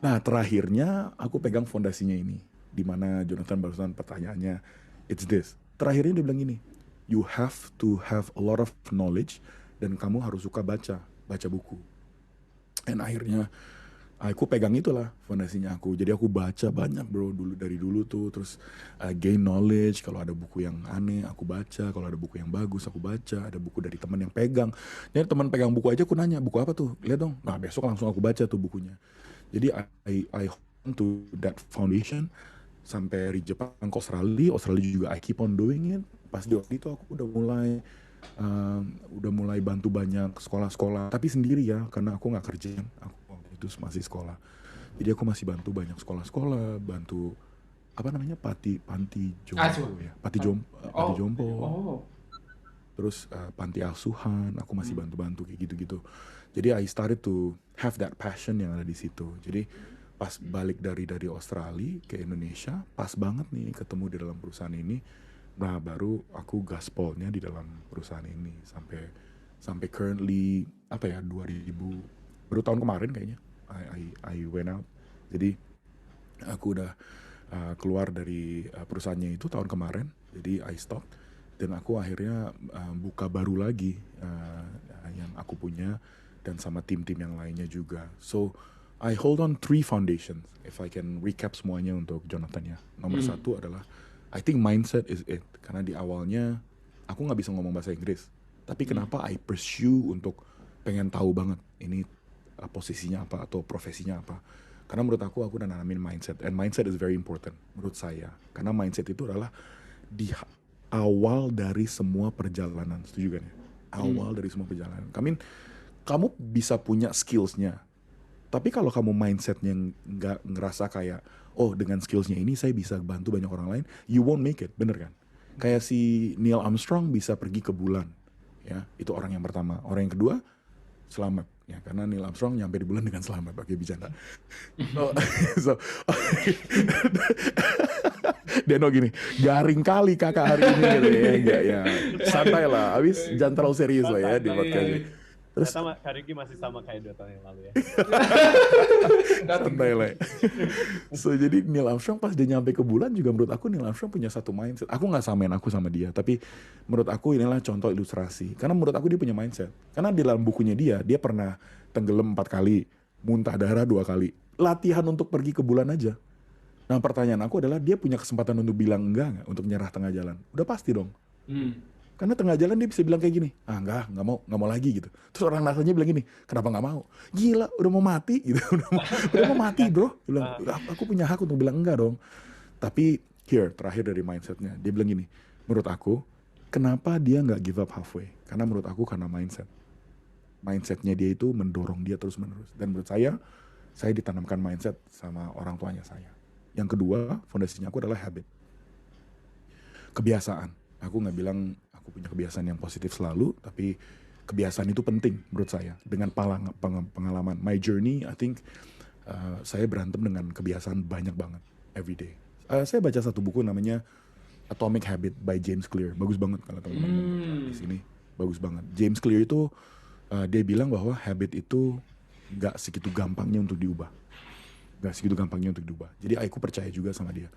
Nah terakhirnya aku pegang fondasinya ini. Dimana Jonathan barusan pertanyaannya, it's this. Terakhirnya dia bilang gini, you have to have a lot of knowledge dan kamu harus suka baca buku. And akhirnya aku pegang itulah fondasinya aku. Jadi aku baca banyak bro dari dulu tuh. Terus gain knowledge. Kalau ada buku yang aneh aku baca. Kalau ada buku yang bagus aku baca. Ada buku dari teman yang pegang. Jadi teman pegang buku aja aku nanya, buku apa tuh? Lihat dong. Nah besok langsung aku baca tuh bukunya. Jadi I hold to that foundation sampai di Jepang ke Australia juga I keep on doing it. Pas di waktu itu aku udah mulai bantu banyak sekolah-sekolah, tapi sendiri ya karena aku nggak kerja, aku waktu itu masih sekolah. Jadi aku masih bantu banyak sekolah-sekolah, bantu panti jompo ya, panti jompo. Terus panti asuhan, aku masih bantu-bantu kayak gitu-gitu. Jadi I started to have that passion yang ada di situ. Jadi pas balik dari Australia ke Indonesia, pas banget nih ketemu di dalam perusahaan ini. Nah baru aku gaspolnya di dalam perusahaan ini sampai currently 2000 baru tahun kemarin kayaknya I went out. Jadi aku udah keluar dari perusahaannya itu tahun kemarin. Jadi I stop dan aku akhirnya buka baru lagi yang aku punya dan sama tim-tim yang lainnya juga. So I hold on 3 foundations. If I can recap semuanya untuk Jonathan ya. Nomor 1 adalah I think mindset is it. Karena di awalnya aku nggak bisa ngomong bahasa Inggris. Tapi kenapa I pursue untuk pengen tahu banget ini posisinya apa atau profesinya apa. Karena menurut aku udah nanamin mindset. And mindset is very important menurut saya. Karena mindset itu adalah di awal dari semua perjalanan. Setuju kan ya? Awal dari semua perjalanan. Kamu bisa punya skillsnya. Tapi kalau kamu mindsetnya nggak ngerasa kayak, oh dengan skillsnya ini saya bisa bantu banyak orang lain, you won't make it, bener kan? Kayak si Neil Armstrong bisa pergi ke bulan, ya itu orang yang pertama. Orang yang kedua, selamat, ya karena Neil Armstrong nyampe di bulan dengan selamat, pakai bercanda. Deno gini, garing kali kakak hari ini gitu ya, enggak ya, santai lah, abis jangan terlalu serius lah ya di podcast ini. Terus sama Kak Ricky masih sama kayak 2 tahun yang lalu ya. Santai lah. So jadi Neil Armstrong pas dia nyampe ke bulan juga menurut aku Neil Armstrong punya satu mindset. Aku nggak samain aku sama dia, tapi menurut aku inilah contoh ilustrasi. Karena menurut aku dia punya mindset. Karena di dalam bukunya dia pernah tenggelam 4 kali, muntah darah 2 kali. Latihan untuk pergi ke bulan aja. Nah pertanyaan aku adalah dia punya kesempatan untuk bilang enggak nggak untuk nyerah tengah jalan? Udah pasti dong. Karena tengah jalan dia bisa bilang kayak gini, nggak mau lagi gitu. Terus orang nasanya bilang gini, kenapa nggak mau? Gila, udah mau mati gitu, udah mau mati bro. Dia bilang, aku punya hak untuk bilang enggak dong. Tapi terakhir dari mindsetnya, dia bilang gini, menurut aku, kenapa dia nggak give up halfway? Karena menurut aku karena mindsetnya dia itu mendorong dia terus menerus. Dan menurut saya ditanamkan mindset sama orang tuanya saya. Yang kedua, fondasinya aku adalah habit, kebiasaan. Aku nggak bilang aku punya kebiasaan yang positif selalu, tapi kebiasaan itu penting menurut saya. Dengan pengalaman, my journey, I think saya berantem dengan kebiasaan banyak banget, every day. Saya baca satu buku namanya Atomic Habit by James Clear. Bagus banget kalau teman-teman di sini. Bagus banget. James Clear itu dia bilang bahwa habit itu nggak segitu gampangnya untuk diubah. Jadi aku percaya juga sama dia.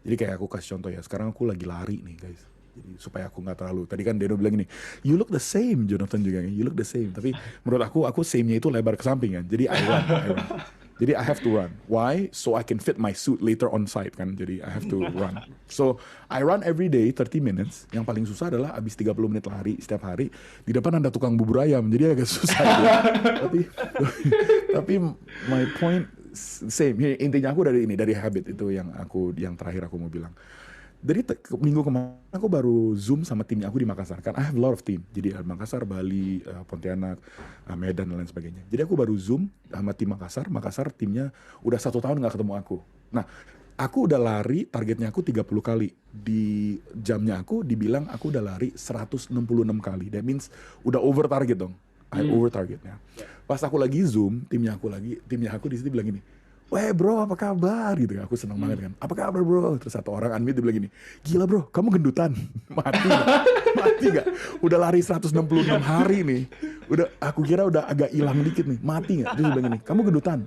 Jadi kayak aku kasih contoh ya, sekarang aku lagi lari nih guys. Jadi supaya aku nggak terlalu, tadi kan Deno bilang gini, you look the same, Jonathan juga, you look the same. Tapi menurut aku same-nya itu lebar ke samping kan. Jadi I run. Jadi I have to run. Why? So I can fit my suit later on site kan. Jadi I have to run. So I run every day 30 minutes. Yang paling susah adalah abis 30 menit lari setiap hari. Di depan ada tukang bubur ayam. Jadi agak susah. tapi my point same. Intinya aku dari habit itu yang terakhir aku mau bilang. Dari minggu kemarin aku baru Zoom sama timnya aku di Makassar. Kan I have a lot of team. Jadi Makassar, Bali, Pontianak, Medan dan lain sebagainya. Jadi aku baru Zoom sama tim Makassar. Makassar timnya udah 1 tahun gak ketemu aku. Nah, aku udah lari, targetnya aku 30 kali. Di jamnya aku dibilang aku udah lari 166 kali. That means udah over target dong. I over targetnya. Pas aku lagi Zoom, timnya aku di situ bilang gini, "Weh bro, apa kabar?" gitu. Aku seneng banget kan. "Apa kabar bro?" Terus satu orang unmute dia bilang gini, "Gila bro, kamu gendutan." Mati gak? Udah lari 166 hari nih. Aku kira udah agak hilang dikit nih. Mati gak? Terus dia bilang gini, "Kamu gendutan."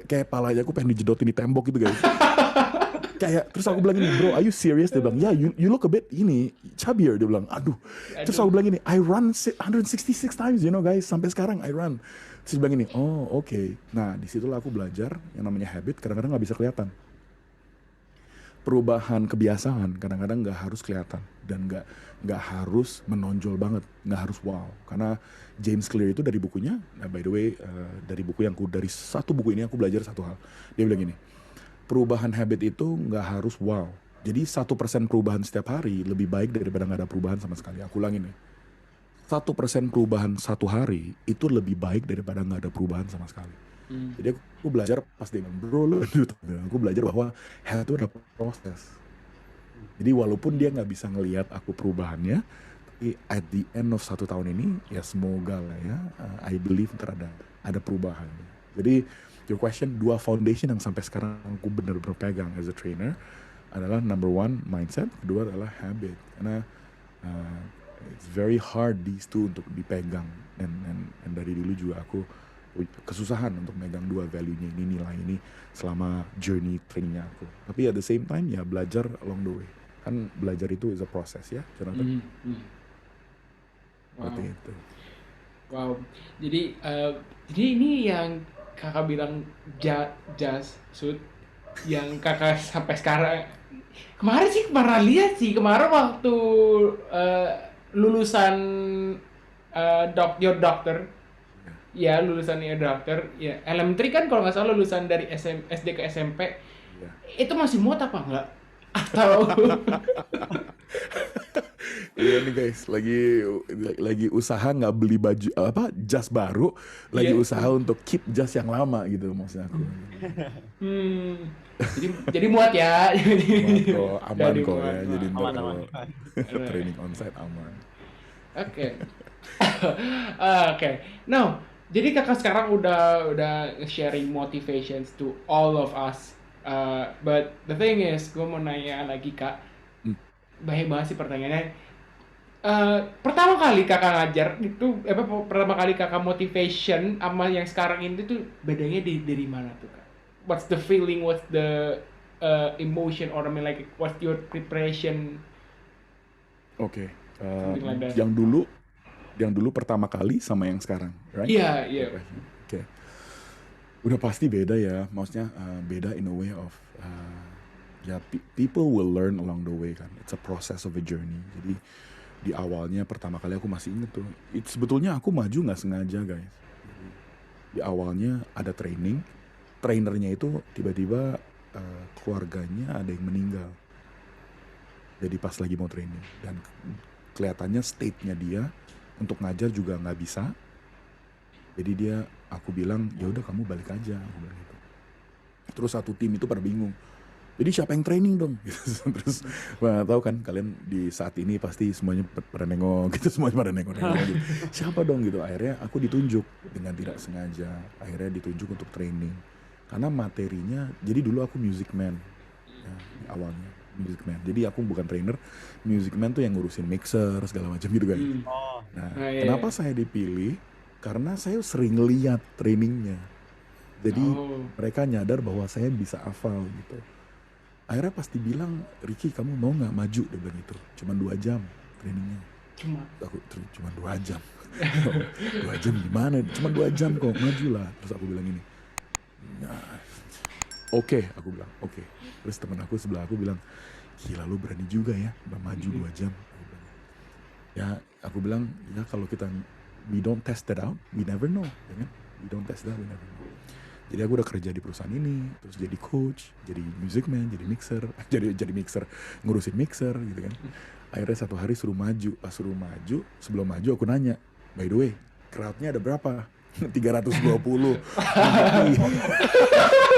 Kayak palanya aku pengen dijedotin di tembok gitu guys. Terus aku bilang gini, "Bro, are you serious?" Dia bilang, "Yeah, you look a bit chubbier." Dia bilang, aduh. Terus aku bilang gini, "I run 166 times, you know guys. Sampai sekarang I run." Terus dia bilang gini, "Oh oke." Nah disitulah aku belajar yang namanya habit kadang-kadang gak bisa kelihatan. Perubahan kebiasaan kadang-kadang gak harus kelihatan. Dan gak harus menonjol banget. Gak harus wow. Karena James Clear itu dari bukunya, by the way, dari satu buku ini aku belajar satu hal. Dia bilang gini, perubahan habit itu nggak harus wow. Jadi 1% perubahan setiap hari lebih baik daripada nggak ada perubahan sama sekali. Aku ulangin nih. 1% perubahan satu hari itu lebih baik daripada nggak ada perubahan sama sekali. Jadi aku belajar pas dia bilang, "Bro, aku belajar bahwa habit itu ada proses." Jadi walaupun dia nggak bisa ngelihat aku perubahannya, tapi at the end of 1 tahun ini, ya semoga lah ya, I believe ada perubahan. Jadi your question, 2 foundation yang sampai sekarang aku benar-benar pegang as a trainer adalah number 1 mindset, kedua adalah habit. Karena it's very hard these two untuk dipegang dan dari dulu juga aku kesusahan untuk megang 2 value-nya ini, nilai ini selama journey trainingnya aku. Tapi at the same time ya belajar along the way. Kan belajar itu is a process ya, Jonathan. Wow. Seperti itu. Wow. Jadi ini yang kakak bilang just suit yang kakak sampai sekarang kemarin sih pernah lihat sih kemarin waktu lulusan your doctor ya lulusan your doctor ya elementary kan kalau nggak salah lulusan dari SD ke SMP itu masih muat apa enggak atau Iya nih guys, lagi usaha nggak beli baju jas baru, lagi usaha untuk keep jas yang lama gitu maksud aku. Jadi muat ya. Muat kok, aman kok ya. Jadi Aman. training onsite aman. Oke. Oke. Now, jadi kakak sekarang udah sharing motivations to all of us. But the thing is, gue mau nanya lagi kak. Banyak banget sih pertanyaannya. Pertama kali kakak ngajar itu, pertama kali kakak motivation sama yang sekarang ini tuh bedanya dari mana tuh kak? What's the feeling? What's the emotion? Or I mean like what's your preparation? Oke. Something like that. Yang dulu pertama kali sama yang sekarang, right? Iya. Oke. Udah pasti beda ya, maksudnya beda in a way of people will learn along the way kan. It's a process of a journey. Jadi di awalnya pertama kali aku masih inget tuh, sebetulnya aku maju nggak sengaja guys. Di awalnya ada trainernya itu tiba-tiba keluarganya ada yang meninggal. Jadi pas lagi mau training dan kelihatannya state-nya dia untuk ngajar juga nggak bisa. Jadi aku bilang ya udah kamu balik aja, aku bilang gitu. Terus satu tim itu pada bingung. Jadi siapa yang training dong? Terus tahu kan kalian di saat ini pasti semuanya pada nengok gitu, semuanya pada nengok gitu. Siapa dong gitu? Akhirnya aku ditunjuk dengan tidak sengaja. Akhirnya ditunjuk untuk training. Karena materinya, jadi dulu aku music man ya, awalnya music man. Jadi aku bukan trainer, music man tuh yang ngurusin mixer segala macam gitu kan. Nah, kenapa saya dipilih? Karena saya sering lihat trainingnya. Jadi mereka nyadar bahwa saya bisa hafal gitu. Akhirnya pasti bilang, "Ricky kamu mau gak maju?" Dia bilang gitu. Cuma 2 jam trainingnya. Cuma 2 jam. 2 jam gimana? Cuma 2 jam kok, maju lah. Terus aku bilang gini, Nah, oke, aku bilang oke. Terus temen aku sebelah aku bilang, gila lu berani juga ya, udah maju 2 jam. Aku bilang, ya aku bilang ya kalau kita we don't test that out, we never know, ya kan? We don't test that, we never know. Jadi aku udah kerja di perusahaan ini, terus jadi coach, jadi music man, jadi mixer, jadi mixer, ngurusin mixer gitu kan. Akhirnya satu hari suruh maju, pas suruh maju, sebelum maju aku nanya, by the way, crowdnya ada berapa? 320.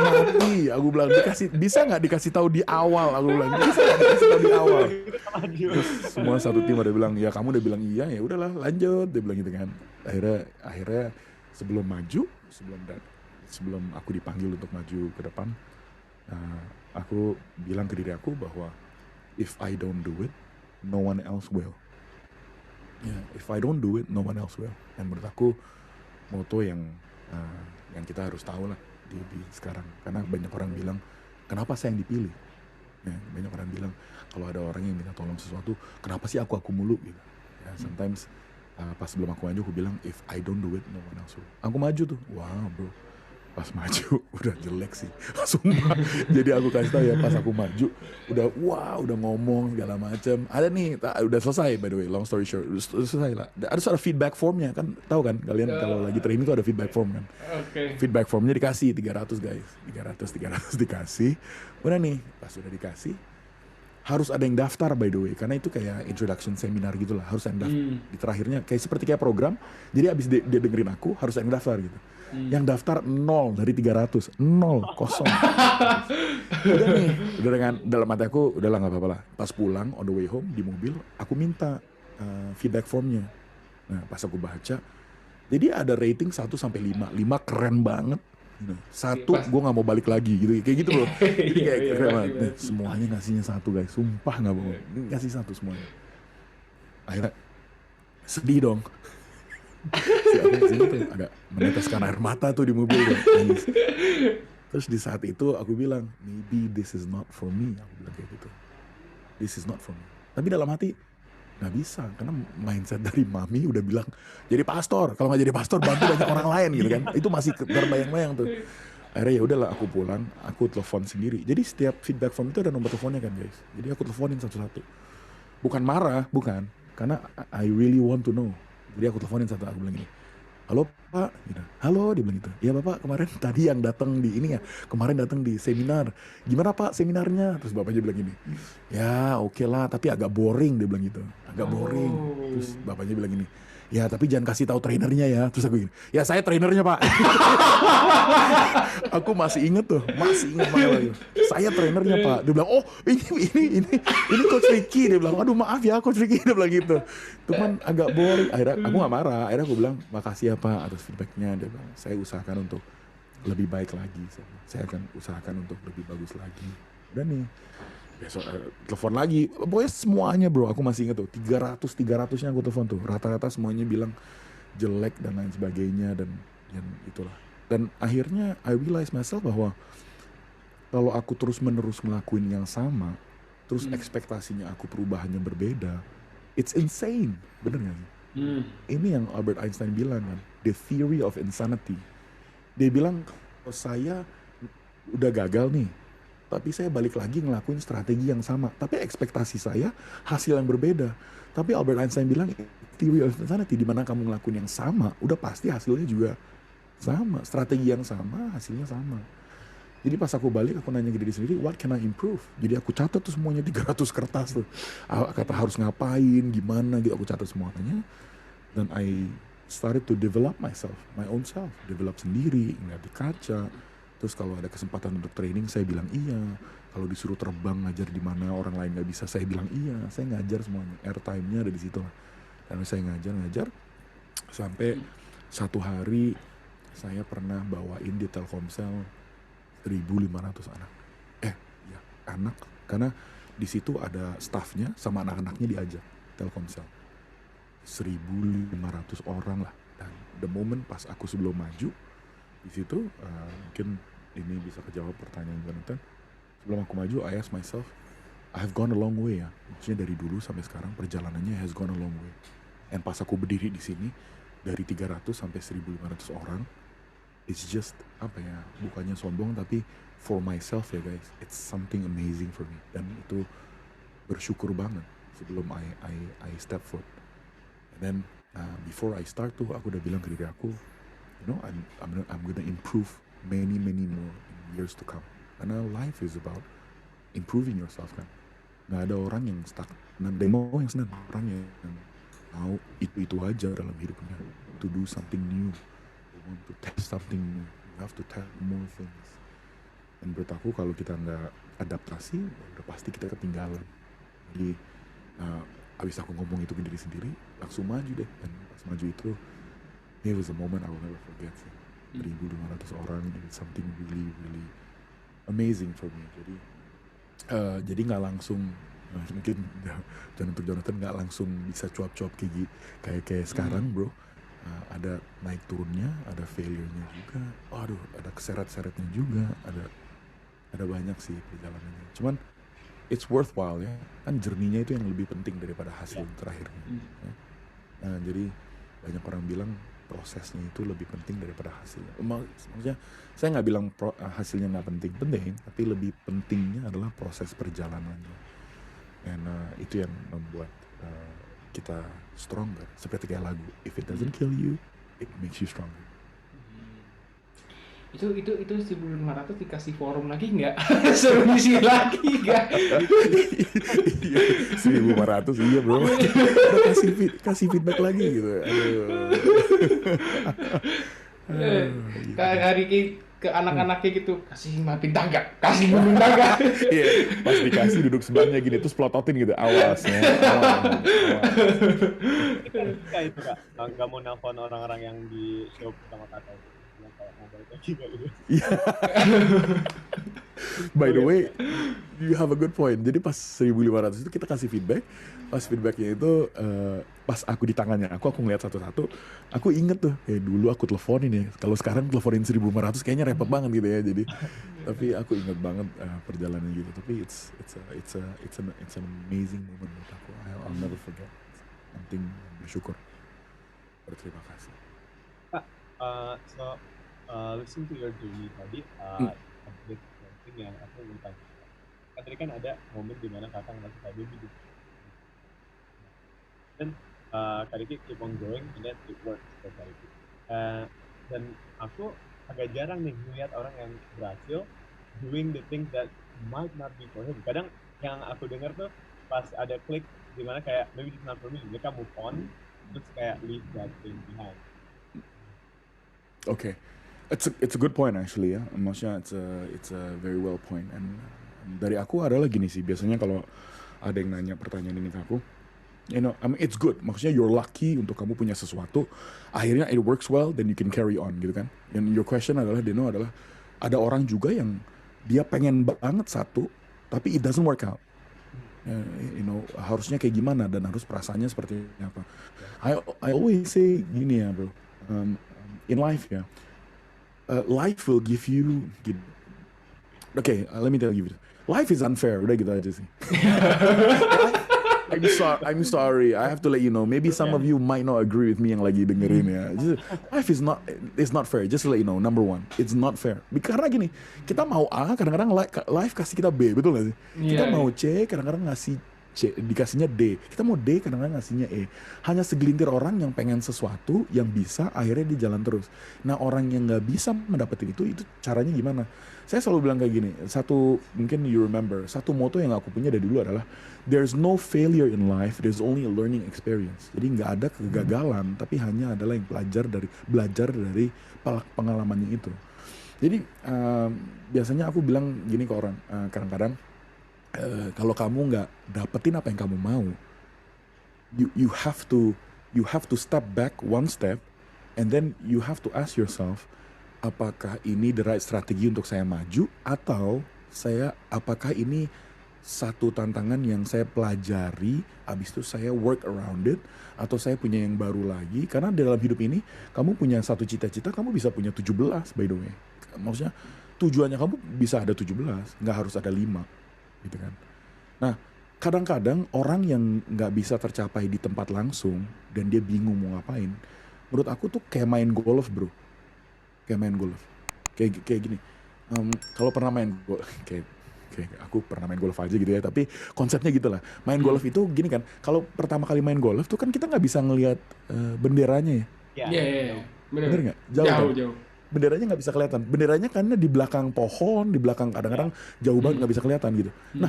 Mati, aku bilang bisa nggak dikasih tahu di awal, aku bilang bisa nggak dikasih tahu di awal. Terus semua satu tim ada bilang ya kamu udah bilang iya ya udahlah lanjut, dia bilang gitu kan. Akhirnya sebelum aku dipanggil untuk maju ke depan, aku bilang ke diri aku bahwa if I don't do it, no one else will. If I don't do it, no one else will. Dan menurut aku moto yang kita harus tahu lah di sekarang, karena banyak orang bilang kenapa saya yang dipilih, ya, banyak orang bilang kalau ada orang yang minta tolong sesuatu kenapa sih aku mulu gitu ya. Sometimes pas sebelum aku maju aku bilang if I don't do it no one else will. Aku maju tuh, wow bro, pas maju udah jelek sih sumpah. Jadi aku kasih tahu ya, pas aku maju udah ngomong segala macam. Ada nih udah selesai, by the way, long story short udah selesai lah. Ada feedback formnya kan, tahu kan kalian kalau lagi training tuh ada feedback form kan. Feedback formnya dikasih 300 guys, 300 dikasih. Udah nih pas udah dikasih harus ada yang daftar, by the way, karena itu kayak introduction seminar gitu lah, harus ada yang daftar. Di terakhirnya kayak program, jadi abis dia dengerin aku harus ada yang daftar gitu. Yang daftar 0 dari 300, 0, kosong. Udah nih, udah dengan dalam hati aku, udahlah nggak apa-apa lah. Pas pulang on the way home di mobil, aku minta feedback formnya. Nah pas aku baca, jadi ada rating 1 sampai 5, 5 keren banget. 1 gue nggak mau balik lagi gitu, kayak gitu loh. Jadi kayak keren banget. Nah, semuanya ngasihnya 1 guys, sumpah nggak bohong, ngasih 1 semuanya. Akhirnya sedih dong. Si aku sini tuh agak meneteskan air mata tuh di mobil tuh, nangis. Terus di saat itu aku bilang maybe this is not for me, aku bilang kayak gitu, this is not for me. Tapi dalam hati nggak bisa, karena mindset dari mami udah bilang jadi pastor, kalau nggak jadi pastor bantu banyak orang lain gitu kan. Itu masih terbayang-bayang tuh. Akhirnya ya udahlah aku pulang, aku telepon sendiri. Jadi setiap feedback form itu ada nomor teleponnya kan guys. Jadi aku teleponin satu-satu. Bukan marah, bukan, karena I really want to know. Jadi aku teleponin satu, aku bilang gini, halo Pak, gitu. Halo, dia bilang gitu. Ya Bapak, kemarin tadi yang datang di ini ya, kemarin datang di seminar. Gimana Pak seminarnya? Terus bapaknya bilang gini, ya oke lah, tapi agak boring, dia bilang gitu. Agak boring. Terus bapaknya bilang gini, ya tapi jangan kasih tahu trainernya ya. Terus aku gini, ya saya trainernya Pak. Aku masih inget banget. Saya trainernya Pak. Dia bilang, oh ini Coach Ricky. Dia bilang, aduh maaf ya Coach Ricky. Dia bilang gitu. Cuman agak boring. Akhirnya aku gak marah. Akhirnya aku bilang, makasih ya Pak atas feedbacknya. Dia bilang, saya usahakan untuk lebih baik lagi. Saya akan usahakan untuk lebih bagus lagi. Udah nih, besok telepon lagi. Pokoknya semuanya bro, aku masih inget tuh 300-nya aku telepon tuh. Rata-rata semuanya bilang jelek dan lain sebagainya. Dan itulah. Dan akhirnya I realize myself bahwa kalau aku terus-menerus ngelakuin yang sama, terus ekspektasinya aku perubahannya berbeda, it's insane, bener gak sih? Ini yang Albert Einstein bilang kan, the theory of insanity. Dia bilang, kalau saya udah gagal nih, tapi saya balik lagi ngelakuin strategi yang sama, tapi ekspektasi saya hasil yang berbeda. Tapi Albert Einstein bilang, theory of insanity, di mana kamu ngelakuin yang sama, udah pasti hasilnya juga sama, strategi yang sama, hasilnya sama. Jadi pas aku balik, aku nanya ke diri sendiri, what can I improve? Jadi aku catat tuh semuanya 300 kertas tuh. Kata harus ngapain, gimana gitu, aku catat semuanya. Dan I started to develop myself, my own self. Develop sendiri, ngeliat di kaca. Terus kalau ada kesempatan untuk training, saya bilang iya. Kalau disuruh terbang ngajar di mana orang lain nggak bisa, saya bilang iya. Saya ngajar semuanya, airtime-nya ada di situ lah. Dan saya ngajar sampai satu hari saya pernah bawain di Telkomsel 1.500 anak. Anak, karena di situ ada staffnya sama anak-anaknya diajak Telkomsel. 1.500 orang lah. Dan the moment pas aku sebelum maju di situ, mungkin ini bisa kejawab pertanyaan Jonathan. Sebelum aku maju, I ask myself, I have gone a long way ya. Maksudnya dari dulu sampai sekarang perjalanannya has gone a long way. And pas aku berdiri di sini, dari 300 sampai 1.500 orang, it's just apa ya, bukannya sombong tapi for myself ya guys, it's something amazing for me, dan itu bersyukur banget sebelum I step foot. And then before I start tuh aku udah bilang ke diri aku, I'm gonna improve many more in years to come. Karena life is about improving yourself kan. Nggak ada orang yang stuck. Dan mau yang senang, orang yang mau itu aja dalam hidupnya. To do something new, they want to test something new. You have to test more things. Dan menurut aku kalau kita nggak adaptasi, udah pasti kita ketinggalan. Jadi abis aku ngomong itu ke diri sendiri, langsung maju deh. Dan pas maju itu, it was a moment I will never forget sih. 1.500 orang, it's something really amazing for me. Jadi nggak langsung, mungkin dan untuk Jonathan nggak langsung bisa cuap-cuap kayak sekarang bro. Ada naik turunnya, ada failure-nya juga, aduh ada keseret-seretnya juga, ada banyak sih perjalanannya. Cuman it's worthwhile ya, kan journey-nya itu yang lebih penting daripada hasil terakhirnya. Ya. Nah, jadi banyak orang bilang prosesnya itu lebih penting daripada hasilnya. Maksudnya saya nggak bilang hasilnya nggak penting, tapi lebih pentingnya adalah proses perjalanannya. Dan itu yang membuat kita stronger. Seperti kayak lagu, if it doesn't kill you, it makes you stronger. Itu 1.500 dikasih forum lagi nggak? Suruh ngisi lagi nggak? 1.500 iya bro. kasih feedback lagi gitu. Kak Riki ke anak-anaknya gitu, kasih 5 bintang nggak? Kasih 5 bintang nggak? Iya, pas dikasih duduk sebelahnya gini terus pelototin gitu, awas. Kayak itu Kak, nggak mau nelfon orang-orang yang di show pertama kata itu. By the way, you have a good point. Jadi pas 1.500 itu kita kasih feedback. Pas feedbacknya itu pas aku di tangannya aku ngeliat satu-satu. Aku inget tuh, dulu aku teleponin ya. Kalau sekarang teleponin 1.500 kayaknya repot banget gitu ya. Jadi, tapi aku inget banget perjalanan gitu. Tapi it's an amazing moment buat aku. I'll never forget. Penting bersyukur. Berterima kasih. So listen to your journey tadi, update something yang aku mau tanya. Kan tadi kan ada momen dimana kakak ngerasa kayak baby gitu. Dan Kak Riki keep on going and then it works for Kak Riki. Dan aku agak jarang nih melihat orang yang berhasil doing the things that might not be for him. Kadang yang aku dengar tuh pas ada klik dimana kayak maybe it's not for me, mereka move on terus kayak leave that thing behind. Okay, it's a good point actually ya. Maksudnya it's a very well point. And dari aku adalah gini sih, biasanya kalau ada yang nanya pertanyaan ini ke aku, I mean it's good. Maksudnya you're lucky untuk kamu punya sesuatu, akhirnya it works well, then you can carry on gitu kan. And your question adalah Deno adalah ada orang juga yang dia pengen banget satu, tapi it doesn't work out. Harusnya kayak gimana dan harus perasaannya seperti apa. I always say gini ya bro. In life ya, life will give you. Okay, let me tell you, life is unfair. Udah gitu aja sih. I'm sorry. I have to let you know. Maybe some of you might not agree with me yang lagi dengerin ya. Life is not fair. Just to let you know. Number one, it's not fair. Karena gini, kita mau A, kadang-kadang life kasih kita B, betul nggak sih? Kita mau C, kadang-kadang ngasih C, dikasihnya D. Kita mau D, kadang-kadang ngasihnya E. Hanya segelintir orang yang pengen sesuatu yang bisa, akhirnya dia jalan terus. Nah, orang yang nggak bisa mendapatkan itu caranya gimana? Saya selalu bilang kayak gini, mungkin you remember, satu moto yang aku punya dari dulu adalah there's no failure in life, there's only a learning experience. Jadi nggak ada kegagalan, tapi hanya adalah yang belajar dari pengalamannya itu. Jadi biasanya aku bilang gini ke orang, kadang-kadang kalau kamu nggak dapetin apa yang kamu mau, you have to step back one step, and then you have to ask yourself, apakah ini the right strategi untuk saya maju, atau apakah ini satu tantangan yang saya pelajari, abis itu saya work around it, atau saya punya yang baru lagi. Karena dalam hidup ini kamu punya satu cita-cita, kamu bisa punya 17 by the way. Maksudnya tujuannya kamu bisa ada 17, nggak harus ada 5 gitu kan. Nah, kadang-kadang orang yang nggak bisa tercapai di tempat langsung dan dia bingung mau ngapain, menurut aku tuh kayak main golf bro. kayak main golf. Kayak gini. Kalau pernah main golf, kayak aku pernah main golf aja gitu ya, tapi konsepnya gitu lah. Main golf itu gini kan, kalau pertama kali main golf tuh kan kita nggak bisa ngelihat benderanya ya. Iya. Bener nggak? Jauh. Benderanya nggak bisa kelihatan. Benderanya karena di belakang pohon, di belakang kadang-kadang jauh banget nggak bisa kelihatan gitu. Nah,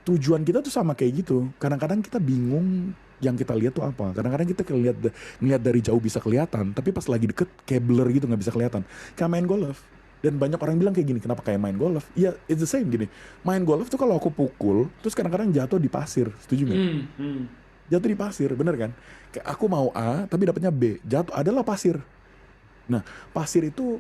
tujuan kita tuh sama kayak gitu. Kadang-kadang kita bingung yang kita lihat tuh apa. Kadang-kadang kita ngeliat dari jauh bisa kelihatan, tapi pas lagi deket kayak blur gitu nggak bisa kelihatan. Kayak main golf. Dan banyak orang bilang kayak gini, kenapa kayak main golf? Ya, it's the same gini. Main golf tuh kalau aku pukul, terus kadang-kadang jatuh di pasir. Setuju nggak? Jatuh di pasir, bener kan? Kayak aku mau A, tapi dapetnya B. Jatuh adalah pasir. Nah, pasir itu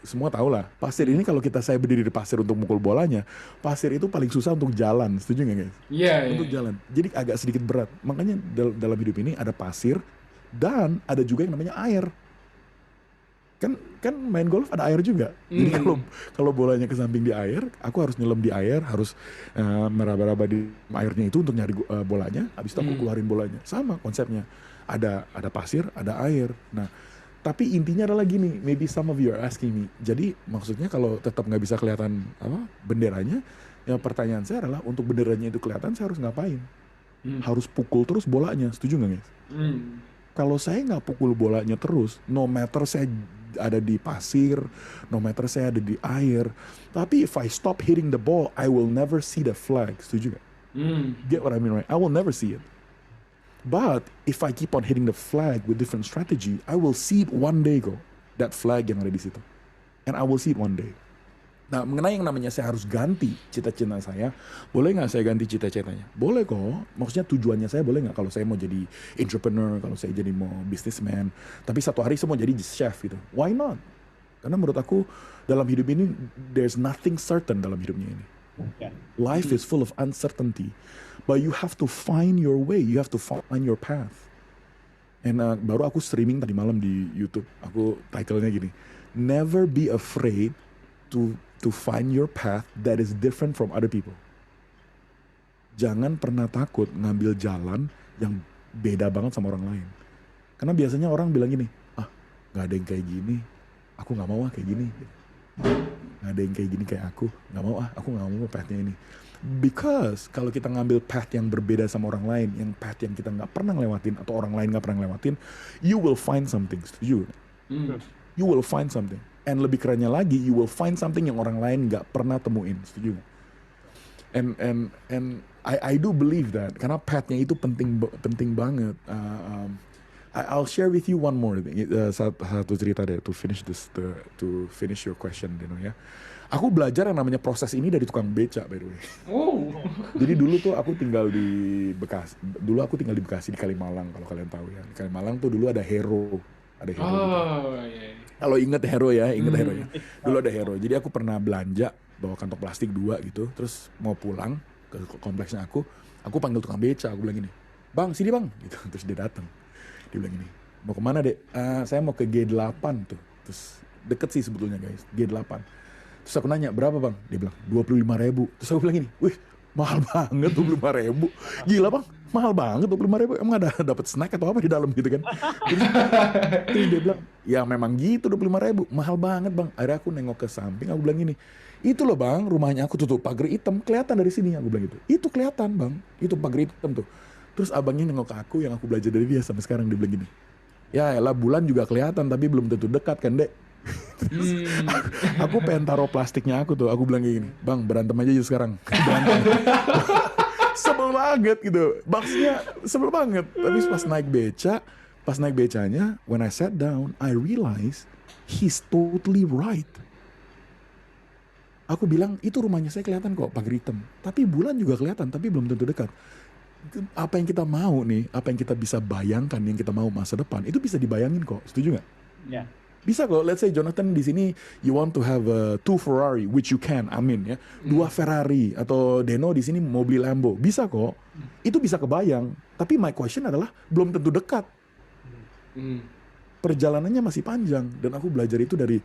semua tahu lah. Pasir ini kalau saya berdiri di pasir untuk mukul bolanya, pasir itu paling susah untuk jalan. Setuju nggak guys? Iya. Untuk jalan. Jadi agak sedikit berat. Makanya dalam hidup ini ada pasir dan ada juga yang namanya air. Kan main golf ada air juga. Jadi kalau bolanya ke samping di air, aku harus nyelam di air, harus meraba-raba di airnya itu untuk nyari bolanya. Habis itu aku keluarin bolanya. Sama konsepnya. Ada pasir, ada air. Nah, tapi intinya adalah gini, maybe some of you are asking me. Jadi maksudnya kalau tetap nggak bisa kelihatan benderanya, ya pertanyaan saya adalah untuk benderanya itu kelihatan saya harus ngapain? Harus pukul terus bolanya, setuju nggak guys? Kalau saya nggak pukul bolanya terus, no matter saya ada di pasir, no matter saya ada di air, tapi if I stop hitting the ball, I will never see the flag, setuju nggak? Get what I mean, right? I will never see it. But if I keep on hitting the flag with different strategy, I will see it one day kok. That flag yang ada di situ. And I will see it one day. Nah, mengenai yang namanya saya harus ganti cita-cita saya, boleh nggak saya ganti cita-citanya? Boleh kok. Maksudnya tujuannya saya boleh nggak kalau saya mau jadi entrepreneur, kalau saya jadi mau businessman. Tapi satu hari saya mau jadi chef gitu. Why not? Karena menurut aku dalam hidup ini, there's nothing certain dalam hidupnya ini. Life is full of uncertainty. But you have to find your way. You have to find your path. And baru aku streaming tadi malam di YouTube. Aku title-nya gini. Never be afraid to find your path that is different from other people. Jangan pernah takut ngambil jalan yang beda banget sama orang lain. Karena biasanya orang bilang gini, gak ada yang kayak gini. Aku gak mau kayak gini. Gak ada yang kayak gini kayak aku gak mau pathnya ini. Because kalau kita ngambil path yang berbeda sama orang lain, yang path yang kita nggak pernah ngelewatin atau orang lain nggak pernah ngelewatin, you will find something. Setuju? You will find something. And lebih kerennya lagi, you will find something yang orang lain nggak pernah temuin. Setuju? And I do believe that karena pathnya itu penting banget. I'll share with you one more thing. Satu cerita deh to finish this, to finish your question, ya. Aku belajar yang namanya proses ini dari tukang beca, by the way. Jadi dulu tuh aku tinggal di Bekasi. Di Kalimalang, kalau kalian tahu ya. Di Kalimalang tuh dulu ada Hero. Iya. Kalau inget Hero ya. Dulu ada Hero. Jadi aku pernah belanja bawa kantong plastik 2 gitu. Terus mau pulang ke kompleksnya aku panggil tukang beca. Aku bilang gini, "Bang, sini bang." Gitu. Terus dia datang. Dia bilang gini, "Mau kemana dek?" "Saya mau ke G8 tuh." Terus deket sih sebetulnya guys, G8. Terus aku nanya, "Berapa bang?" Dia bilang, 25.000. Terus aku bilang gini, "Wih, mahal banget 25.000. Gila bang, mahal banget 25.000. Emang ada dapat snack atau apa di dalam gitu kan?" Terus dia bilang, "Ya memang gitu 25.000. Mahal banget bang." Akhirnya aku nengok ke samping, aku bilang gini, "Itu loh bang, rumahnya aku tutup pagar hitam. Kelihatan dari sini." Aku bilang gitu. "Itu kelihatan bang, itu pagar hitam tuh." Terus abangnya nengok ke aku yang aku belajar dari dia sampai sekarang, dia bilang gini, "Ya elah, bulan juga kelihatan tapi belum tentu dekat kan dek." Aku pengen taruh plastiknya aku tuh. Aku bilang kayak gini, "Bang, berantem aja yuk sekarang." Berantem. Sebel banget gitu. Maksudnya sebel banget. Tapi pas naik becanya, when I sat down, I realized he's totally right. Aku bilang, "Itu rumahnya saya kelihatan kok, pagar hitam. Tapi bulan juga kelihatan, tapi belum tentu dekat." Apa yang kita mau nih, apa yang kita bisa bayangkan, yang kita mau masa depan, itu bisa dibayangin kok. Setuju nggak? Ya. Bisa kok. Let's say Jonathan di sini, you want to have 2 Ferrari, which you can, amin ya. 2 Ferrari, atau Deno di sini mau beli Lambo, bisa kok. Itu bisa kebayang. Tapi my question adalah belum tentu dekat. Perjalanannya masih panjang, dan aku belajar itu dari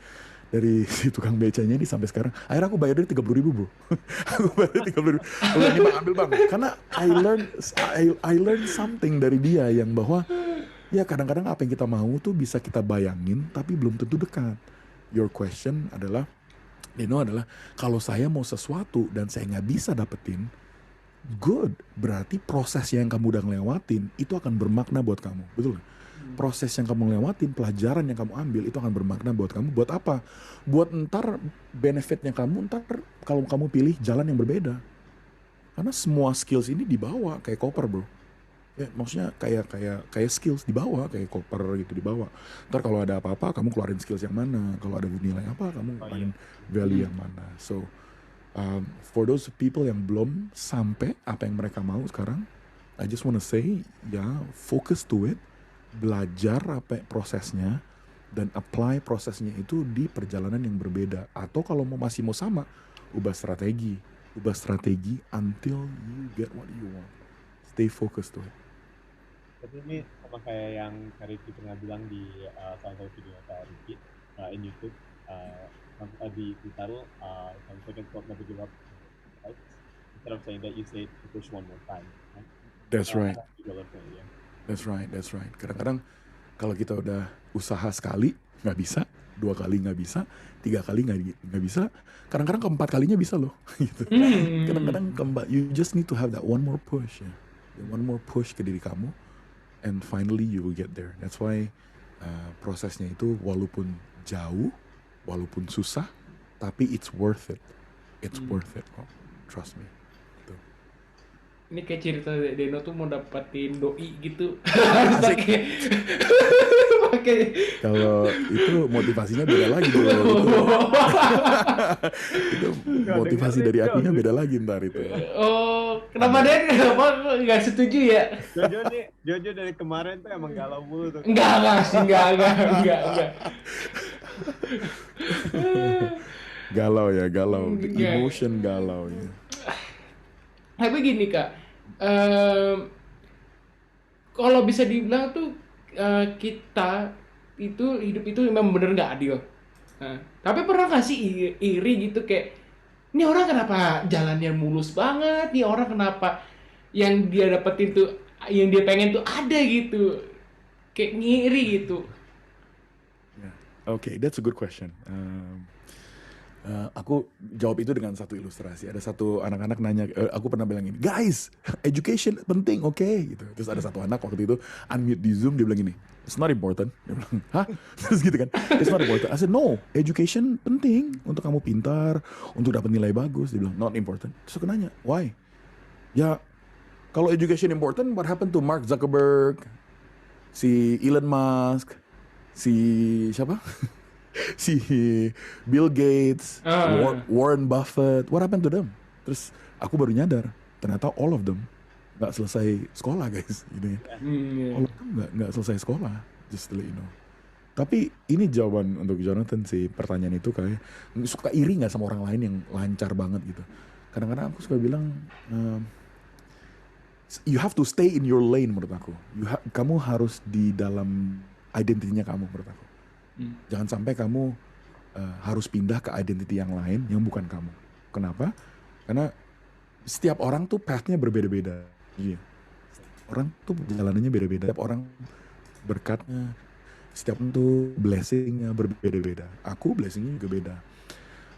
si tukang becanya ini sampai sekarang. Akhirnya aku bayar dia 30.000 bro. Aku bayar 30.000. Aku bilang, "Bang, ambil bang." Karena I learned something dari dia yang bahwa ya kadang-kadang apa yang kita mau tuh bisa kita bayangin tapi belum tentu dekat. your question adalah, Deno adalah, kalau saya mau sesuatu dan saya nggak bisa dapetin, good, berarti proses yang kamu udah ngelewatin itu akan bermakna buat kamu, betul nggak? Proses yang kamu lewatin, pelajaran yang kamu ambil itu akan bermakna buat kamu. Buat apa? Buat ntar benefitnya kamu ntar kalau kamu pilih jalan yang berbeda. Karena semua skills ini dibawa kayak koper, bro. Ya, maksudnya kayak skills dibawa kayak koper gitu dibawa. Ntar kalau ada apa-apa kamu keluarin skills yang mana. Kalau ada nilai apa kamu keluarin value yang mana. So for those people yang belum sampai apa yang mereka mau sekarang, I just wanna say ya focus to it, belajar apa prosesnya dan apply prosesnya itu di perjalanan yang berbeda. Atau kalau masih mau sama, ubah strategi until you get what you want. Stay focused to it. Tapi ini sama kayak yang Kak Ricky pernah bilang di salah satu video Kak Ricky in YouTube, ditaruh some second thought, never give up, right? Instead of saying that, you say to push one more time. Right? That's right. Yeah. That's right. Kadang-kadang kalau kita udah usaha sekali nggak bisa, 2 kali nggak bisa, 3 kali nggak bisa, kadang-kadang keempat kalinya bisa loh. Gitu. Kadang-kadang keempat, you just need to have that one more push, ya. One more push ke diri kamu, and finally you will get there. That's why prosesnya itu walaupun jauh, walaupun susah, tapi it's worth it. It's worth it kok. Trust me. Ini kayak cerita Deno tuh mau dapetin doi gitu. Harus pakai. Kalau itu motivasinya beda lagi bro. Itu motivasi dari akunya beda lagi ntar itu. Oh, kenapa kenapa nggak setuju ya? Jojo dari kemarin tuh emang galau mulu tuh. Enggak sih, enggak. Galau. The emotion galau ya. Tapi gini Kak, kalau bisa dibilang tuh kita itu hidup itu memang bener nggak adil. Tapi pernah nggak sih iri gitu kayak, ini orang kenapa jalannya mulus banget, nih orang kenapa yang dia dapetin tuh, yang dia pengen tuh ada gitu, kayak ngiri gitu. Okay, that's a good question. Aku jawab itu dengan satu ilustrasi. Ada satu anak-anak nanya, aku pernah bilang gini, guys, education penting, oke? Gitu. Terus ada satu anak waktu itu unmute di Zoom, dia bilang gini, it's not important. Dia bilang, hah? Terus gitu kan, it's not important. I said, no, education penting untuk kamu pintar, untuk dapat nilai bagus. Dia bilang, not important. Terus aku nanya, why? Ya, kalau education important, what happened to Mark Zuckerberg, si Elon Musk, si siapa? Si Bill Gates, Warren Buffett, what happened to them? Terus aku baru nyadar, ternyata all of them nggak selesai sekolah guys, gitu ya. All of them nggak selesai sekolah, just to let you know. Tapi ini jawaban untuk Jonathan sih, pertanyaan itu kayak suka iri nggak sama orang lain yang lancar banget gitu. Kadang-kadang aku suka bilang, you have to stay in your lane menurut aku. Kamu harus di dalam identitinya kamu menurut aku. Jangan sampai kamu harus pindah ke identity yang lain yang bukan kamu. Kenapa? Karena setiap orang tuh path-nya berbeda-beda. Iya. Orang tuh jalanannya beda-beda. Setiap orang berkatnya, setiap orang tuh blessing-nya berbeda-beda. Aku blessing-nya juga beda.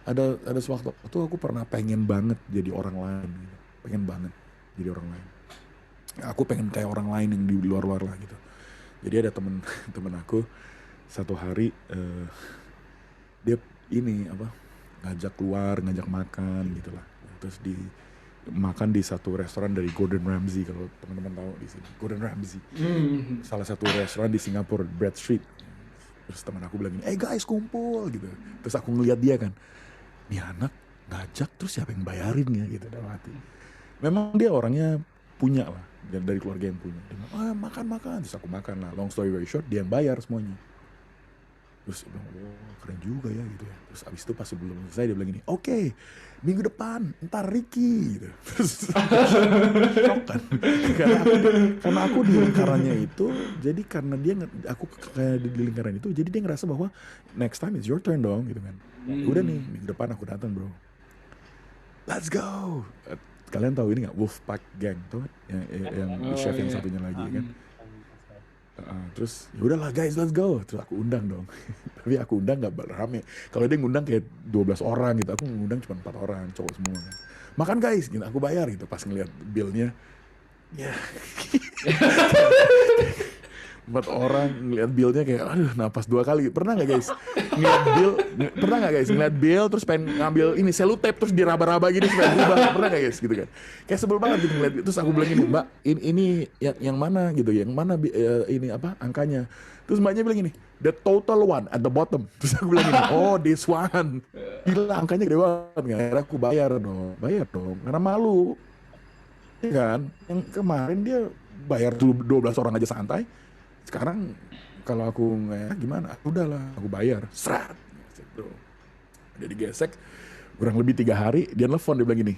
Ada sewaktu aku pernah pengen banget jadi orang lain. Gitu. Pengen banget jadi orang lain. Aku pengen kayak orang lain yang di luar-luar lah gitu. Jadi ada temen aku, satu hari dia ngajak keluar, ngajak makan gitulah. Terus makan di satu restoran dari Gordon Ramsay, kalau teman-teman tahu di sini. Gordon Ramsay. Salah satu restoran di Singapura, Bread Street. Terus teman aku bilang gini, guys kumpul gitu. Terus aku ngeliat dia kan, nih anak ngajak terus siapa yang bayarin ya gitu dalam hati. Memang dia orangnya punya lah, dari keluarga yang punya. Dia bilang, makan. Terus aku makan lah. Long story very short, dia yang bayar semuanya. Terus dia bilang, oh keren juga ya gitu ya. Terus abis itu pas sebelum selesai dia bilang gini, oke, minggu depan ntar Ricky gitu. Terus shock kan. Karena aku di lingkarannya itu, jadi karena aku kayak di lingkaran itu, jadi dia ngerasa bahwa next time it's your turn dong gitu kan. Udah nih, minggu depan aku datang bro. Let's go. Kalian tahu ini gak? Wolfpack Gang, tau kan? Yang chef yang satunya lagi kan. Terus ya udahlah guys, let's go. Terus aku undang dong. Tapi aku undang nggak rame. Kalau dia ngundang kayak 12 orang gitu, aku ngundang cuma 4 orang, cowok semua kan. Makan guys, gitu. Aku bayar gitu. Pas ngeliat billnya, ya 4 orang ngeliat billnya kayak aduh napas 2 kali. Pernah nggak guys ngeliat bill terus pengen ngambil ini selotep terus diraba-raba gini supaya berubah? Pernah nggak guys gitu kan? Kayak sebel banget gitu ngeliat. Terus aku bilang ini mbak, ini yang mana gitu, yang mana ini apa angkanya? Terus mbaknya bilang ini, the total one at the bottom. Terus aku bilang ini, oh this one. Gila angkanya gede banget. Akhirnya aku bayar dong karena malu. Ya kan? Yang kemarin dia bayar 12 orang aja santai. Sekarang kalau aku nggak gimana, udahlah aku bayar, serat, bro. Dia digesek, kurang lebih 3 hari, dia nelfon, dia bilang gini,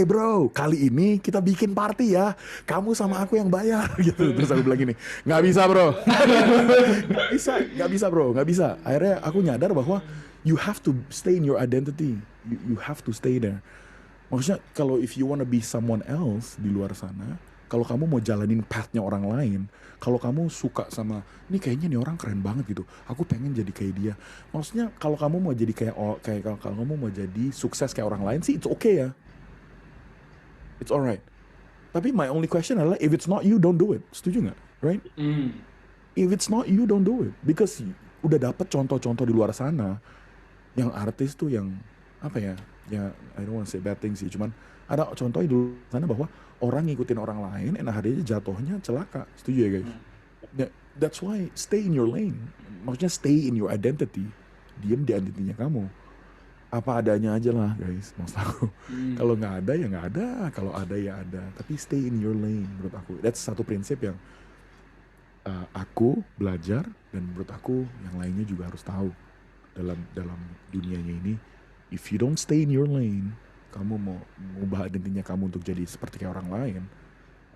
bro, kali ini kita bikin party ya, kamu sama aku yang bayar, gitu. Terus aku bilang gini, nggak bisa bro, nggak bisa. Akhirnya aku nyadar bahwa you have to stay in your identity, you have to stay there. Maksudnya kalau if you wanna be someone else di luar sana, kalau kamu mau jalanin path-nya orang lain, kalau kamu suka sama, ini kayaknya nih orang keren banget gitu, aku pengen jadi kayak dia. Maksudnya kalau kamu mau jadi kalau kamu mau jadi sukses kayak orang lain sih, it's okay ya. It's alright. Tapi my only question adalah, if it's not you, don't do it. Setuju nggak? Right? If it's not you, don't do it. Because udah dapet contoh-contoh di luar sana, yang artis tuh yang, apa ya, I don't want to say bad things sih, cuman ada contoh di luar sana bahwa orang ngikutin orang lain, akhirnya jatuhnya celaka. Setuju ya guys? That's why stay in your lane. Maksudnya stay in your identity. Diam di identitinya kamu. Apa adanya aja lah guys, maksud aku. Kalau nggak ada ya nggak ada, kalau ada ya ada. Tapi stay in your lane menurut aku. That's satu prinsip yang aku belajar dan menurut aku yang lainnya juga harus tahu dalam dunianya ini. If you don't stay in your lane, kamu mau mengubah identitinya kamu untuk jadi seperti kayak orang lain,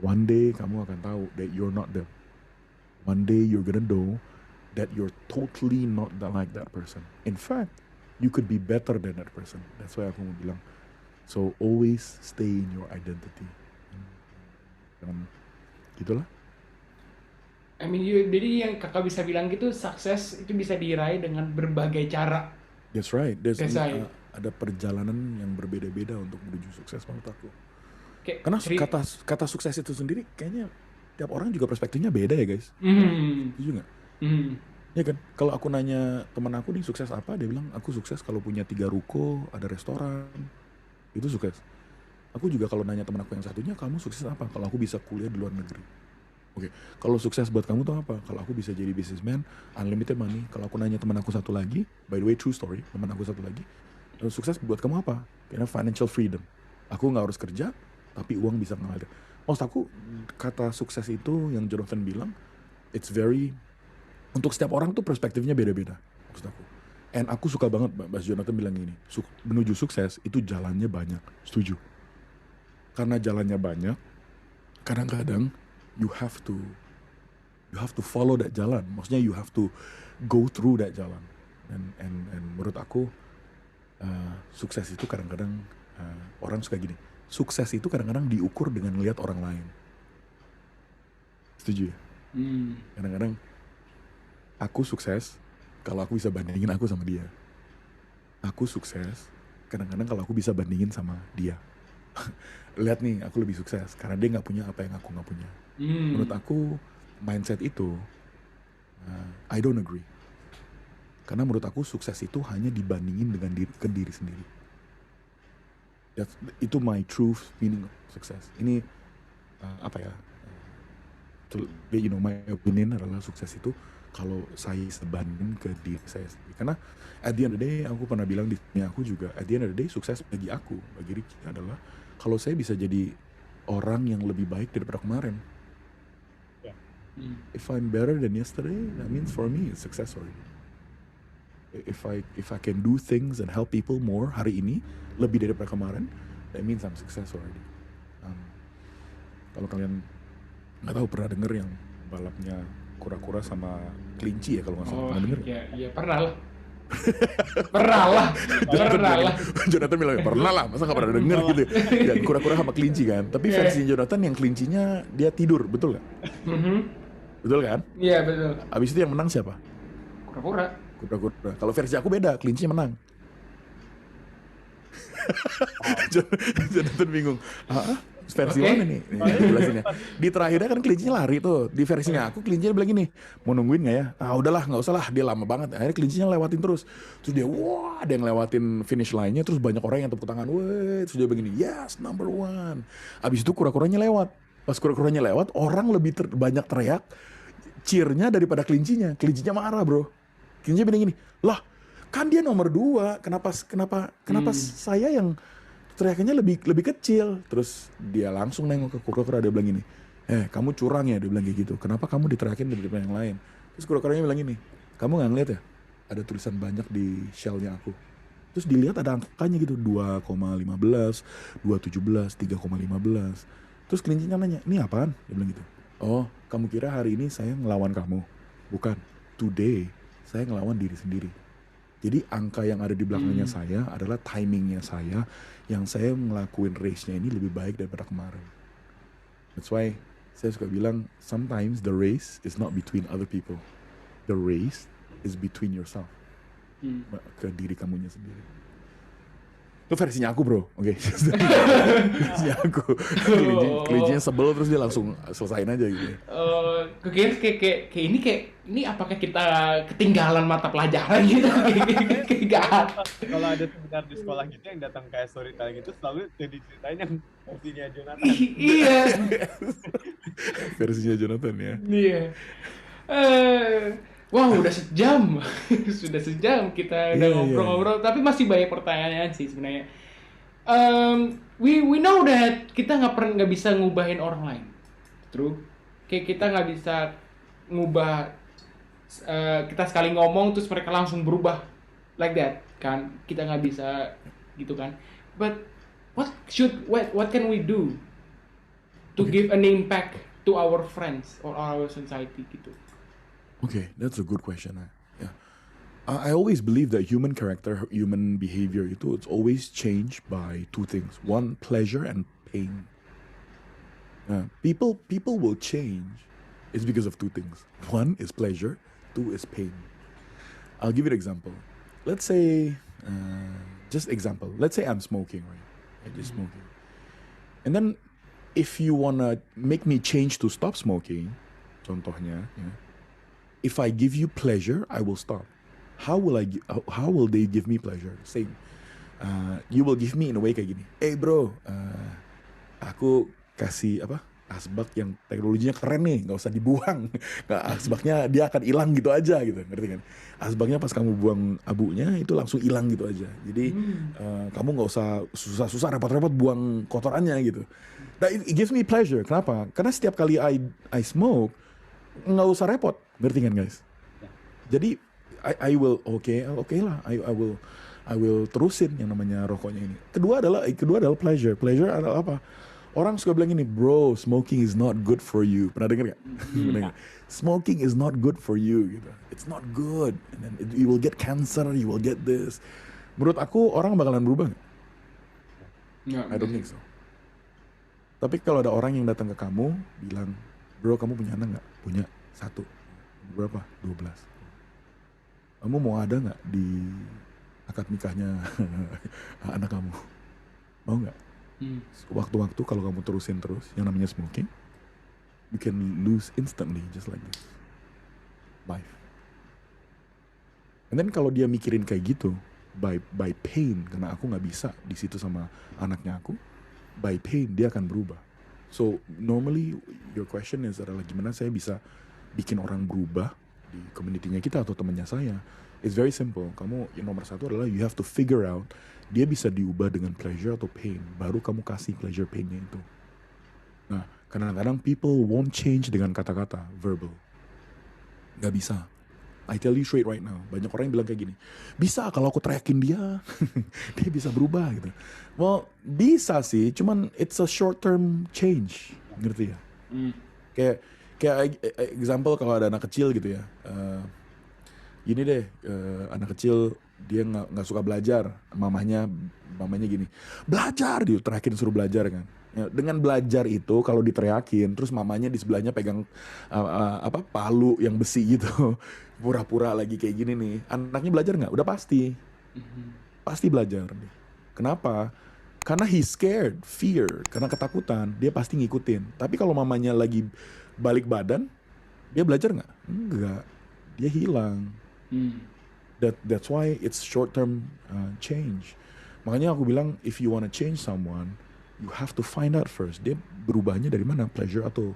one day kamu akan tahu that you're not them. One day you're gonna know that you're totally not like that person. In fact, you could be better than that person. That's why aku mau bilang, so always stay in your identity. Dan gitulah. I mean, jadi yang kakak bisa bilang gitu, sukses itu bisa diraih dengan berbagai cara. That's right. Ada perjalanan yang berbeda-beda untuk menuju sukses menurut aku. Karena kata sukses itu sendiri kayaknya tiap orang juga perspektifnya beda ya guys. Setuju nggak? Ya kan? Kalau aku nanya teman aku nih sukses apa, dia bilang aku sukses kalau punya 3 ruko, ada restoran, itu sukses. Aku juga kalau nanya teman aku yang satunya, kamu sukses apa? Kalau aku bisa kuliah di luar negeri. Oke, kalau sukses buat kamu tuh apa? Kalau aku bisa jadi businessman, unlimited money. Kalau aku nanya teman aku satu lagi, by the way true story, teman aku satu lagi, sukses buat kamu apa? Karena financial freedom. Aku nggak harus kerja, tapi uang bisa mengalir. Maksud aku, kata sukses itu yang Jonathan bilang, it's very, untuk setiap orang tuh perspektifnya beda-beda. Maksud aku. And aku suka banget Mas Jonathan bilang gini, menuju sukses itu jalannya banyak. Setuju. Karena jalannya banyak, kadang-kadang you have to follow that jalan. Maksudnya you have to go through that jalan. And menurut aku, sukses itu kadang-kadang orang suka gini. Sukses itu kadang-kadang diukur dengan ngelihat orang lain. Setuju ya? Kadang-kadang aku sukses kalau aku bisa bandingin aku sama dia. Aku sukses kadang-kadang kalau aku bisa bandingin sama dia. Lihat nih, aku lebih sukses karena dia nggak punya apa yang aku nggak punya. Menurut aku mindset itu, I don't agree. Karena menurut aku sukses itu hanya dibandingin dengan diri sendiri. Itu my true meaning of success. Ini apa ya? My opinion adalah sukses itu kalau saya sebanding ke diri saya sendiri. Karena at the end of the day, aku pernah bilang di sini aku juga, at the end of the day sukses bagi aku, bagi Ricky adalah kalau saya bisa jadi orang yang lebih baik daripada kemarin. If I'm better than yesterday, that means for me it's success already. If I can do things and help people more hari ini lebih daripada kemarin, that means I'm success already. Kalau kalian nggak tahu pernah denger yang balapnya kura-kura sama kelinci ya kalau nggak salah, pernah denger? Iya pernah lah. Pernah lah. Jonathan bilang pernah lah, masa nggak pernah denger gitu? Dan kura-kura sama kelinci kan. Tapi versi Jonathan yang kelincinya dia tidur, betul nggak? Betul kan? Iya betul. Abis itu yang menang siapa? Kura-kura. Kura-kura. Kalau versi aku beda, kelinci menang. Jonathan bingung. Versi Oke. mana nih? Nih, jelasin ya. Di terakhirnya kan kelincinya lari tuh. Di versinya aku kelincinya bilang gini, mau nungguin nggak ya? Udahlah nggak usah lah, dia lama banget. Akhirnya kelincinya lewatin terus. Terus dia ada yang lewatin finish line-nya, terus banyak orang yang tepuk tangan. Weh, terus dia begini, yes number one. Abis itu kura-kuranya lewat. Pas kura-kuranya lewat, orang lebih banyak teriak cheer-nya daripada kelincinya. Kelincinya marah bro. Kelincinya bilang gini, lah kan dia nomor 2, kenapa saya yang teriakannya lebih kecil. Terus dia langsung nengok ke kura-kura, dia bilang gini, kamu curang ya, dia bilang kayak gitu, kenapa kamu diteriakin daripada yang lain. Terus kura-kuranya bilang gini, kamu gak ngeliat ya ada tulisan banyak di shell-nya aku. Terus dilihat ada angkanya gitu, 2,15, 2,17, 3,15. Terus kelincinya nanya, ini apaan? Dia bilang gitu, oh kamu kira hari ini saya ngelawan kamu? Bukan, today saya ngelawan diri sendiri. Jadi angka yang ada di belakangnya saya adalah timingnya saya, yang saya ngelakuin race-nya ini lebih baik daripada kemarin. That's why saya suka bilang, sometimes the race is not between other people. The race is between yourself. Ke diri kamunya sendiri. Itu versinya aku bro, oke. Versinya aku. Kelincinya sebel terus dia langsung selesain aja gitu. Kayak ini apakah kita ketinggalan mata pelajaran gitu? Kayak Kalau ada seminar di sekolah gitu yang datang kayak storytelling itu selalu jadi ceritain yang versinya Jonathan. Iya. Versinya Jonathan ya. Iya. Wow, udah sejam. Sudah sejam kita udah ngobrol-ngobrol, tapi masih banyak pertanyaan sih sebenarnya. We know that kita nggak bisa ngubahin orang lain. True. Kayak kita nggak bisa ngubah kita sekali ngomong terus mereka langsung berubah like that kan. Kita nggak bisa gitu kan. But what can we do to give an impact to our friends or our society gitu? Okay, that's a good question. Yeah, I always believe that human character, human behavior, it's always changed by two things: one, pleasure, and pain. People will change. It's because of two things. One is pleasure. Two is pain. I'll give you an example. Let's say, just example. Let's say I'm smoking, right? I'm just smoking, and then if you wanna make me change to stop smoking, contohnya, ya. If I give you pleasure, I will stop. How will they give me pleasure? Same. You will give me in a way kayak gini. Bro, aku kasih asbak yang teknologinya keren nih, nggak usah dibuang. Asbaknya dia akan hilang gitu aja gitu, ngerti kan? Asbaknya pas kamu buang abunya itu langsung hilang gitu aja. Jadi kamu nggak usah susah-susah repot-repot buang kotorannya gitu. Nah, it gives me pleasure. Kenapa? Karena setiap kali I smoke, nggak usah repot, ngerti kan guys? Jadi I will okay lah, I will terusin yang namanya rokoknya ini. Kedua adalah pleasure. Pleasure adalah apa? Orang suka bilang ini, bro, smoking is not good for you. Pernah dengar nggak? Smoking is not good for you gitu. It's not good. And then you will get cancer, you will get this. Menurut aku orang bakalan berubah nggak? I don't think so. Tapi kalau ada orang yang datang ke kamu bilang, bro, kamu punya anak nggak? Punya 1. Berapa? 12. Kamu mau ada nggak di akad nikahnya anak kamu? Mau nggak? Waktu-waktu kalau kamu terusin terus yang namanya smoking, you can lose instantly just like this. Life. And then kalau dia mikirin kayak gitu, by pain, karena aku nggak bisa di situ sama anaknya aku, by pain dia akan berubah. So normally your question is adalah gimana saya bisa bikin orang berubah di community-nya kita atau temannya saya. It's very simple. Kamu yang nomor 1 adalah you have to figure out dia bisa diubah dengan pleasure atau pain. Baru kamu kasih pleasure pain-nya itu. Nah, kadang-kadang people won't change dengan kata-kata verbal. Gak bisa. I tell you straight right now. Banyak orang yang bilang kayak gini, bisa kalau aku teriakin dia, dia bisa berubah gitu. Well, bisa sih, cuman it's a short term change, ngerti ya? Kayak example kalau ada anak kecil gitu ya. Gini deh, anak kecil dia nggak suka belajar, mamanya gini, belajar, dia teriakin suruh belajar kan. Ya, dengan belajar itu kalau diteriakin, terus mamanya di sebelahnya pegang palu yang besi gitu, pura-pura lagi kayak gini nih, anaknya belajar nggak? Udah pasti belajar. Kenapa? Karena he scared, fear, karena ketakutan, dia pasti ngikutin. Tapi kalau mamanya lagi balik badan, dia belajar nggak? Enggak, dia hilang. That's why it's short term change. Makanya aku bilang if you wanna change someone, you have to find out first dia berubahnya dari mana, pleasure atau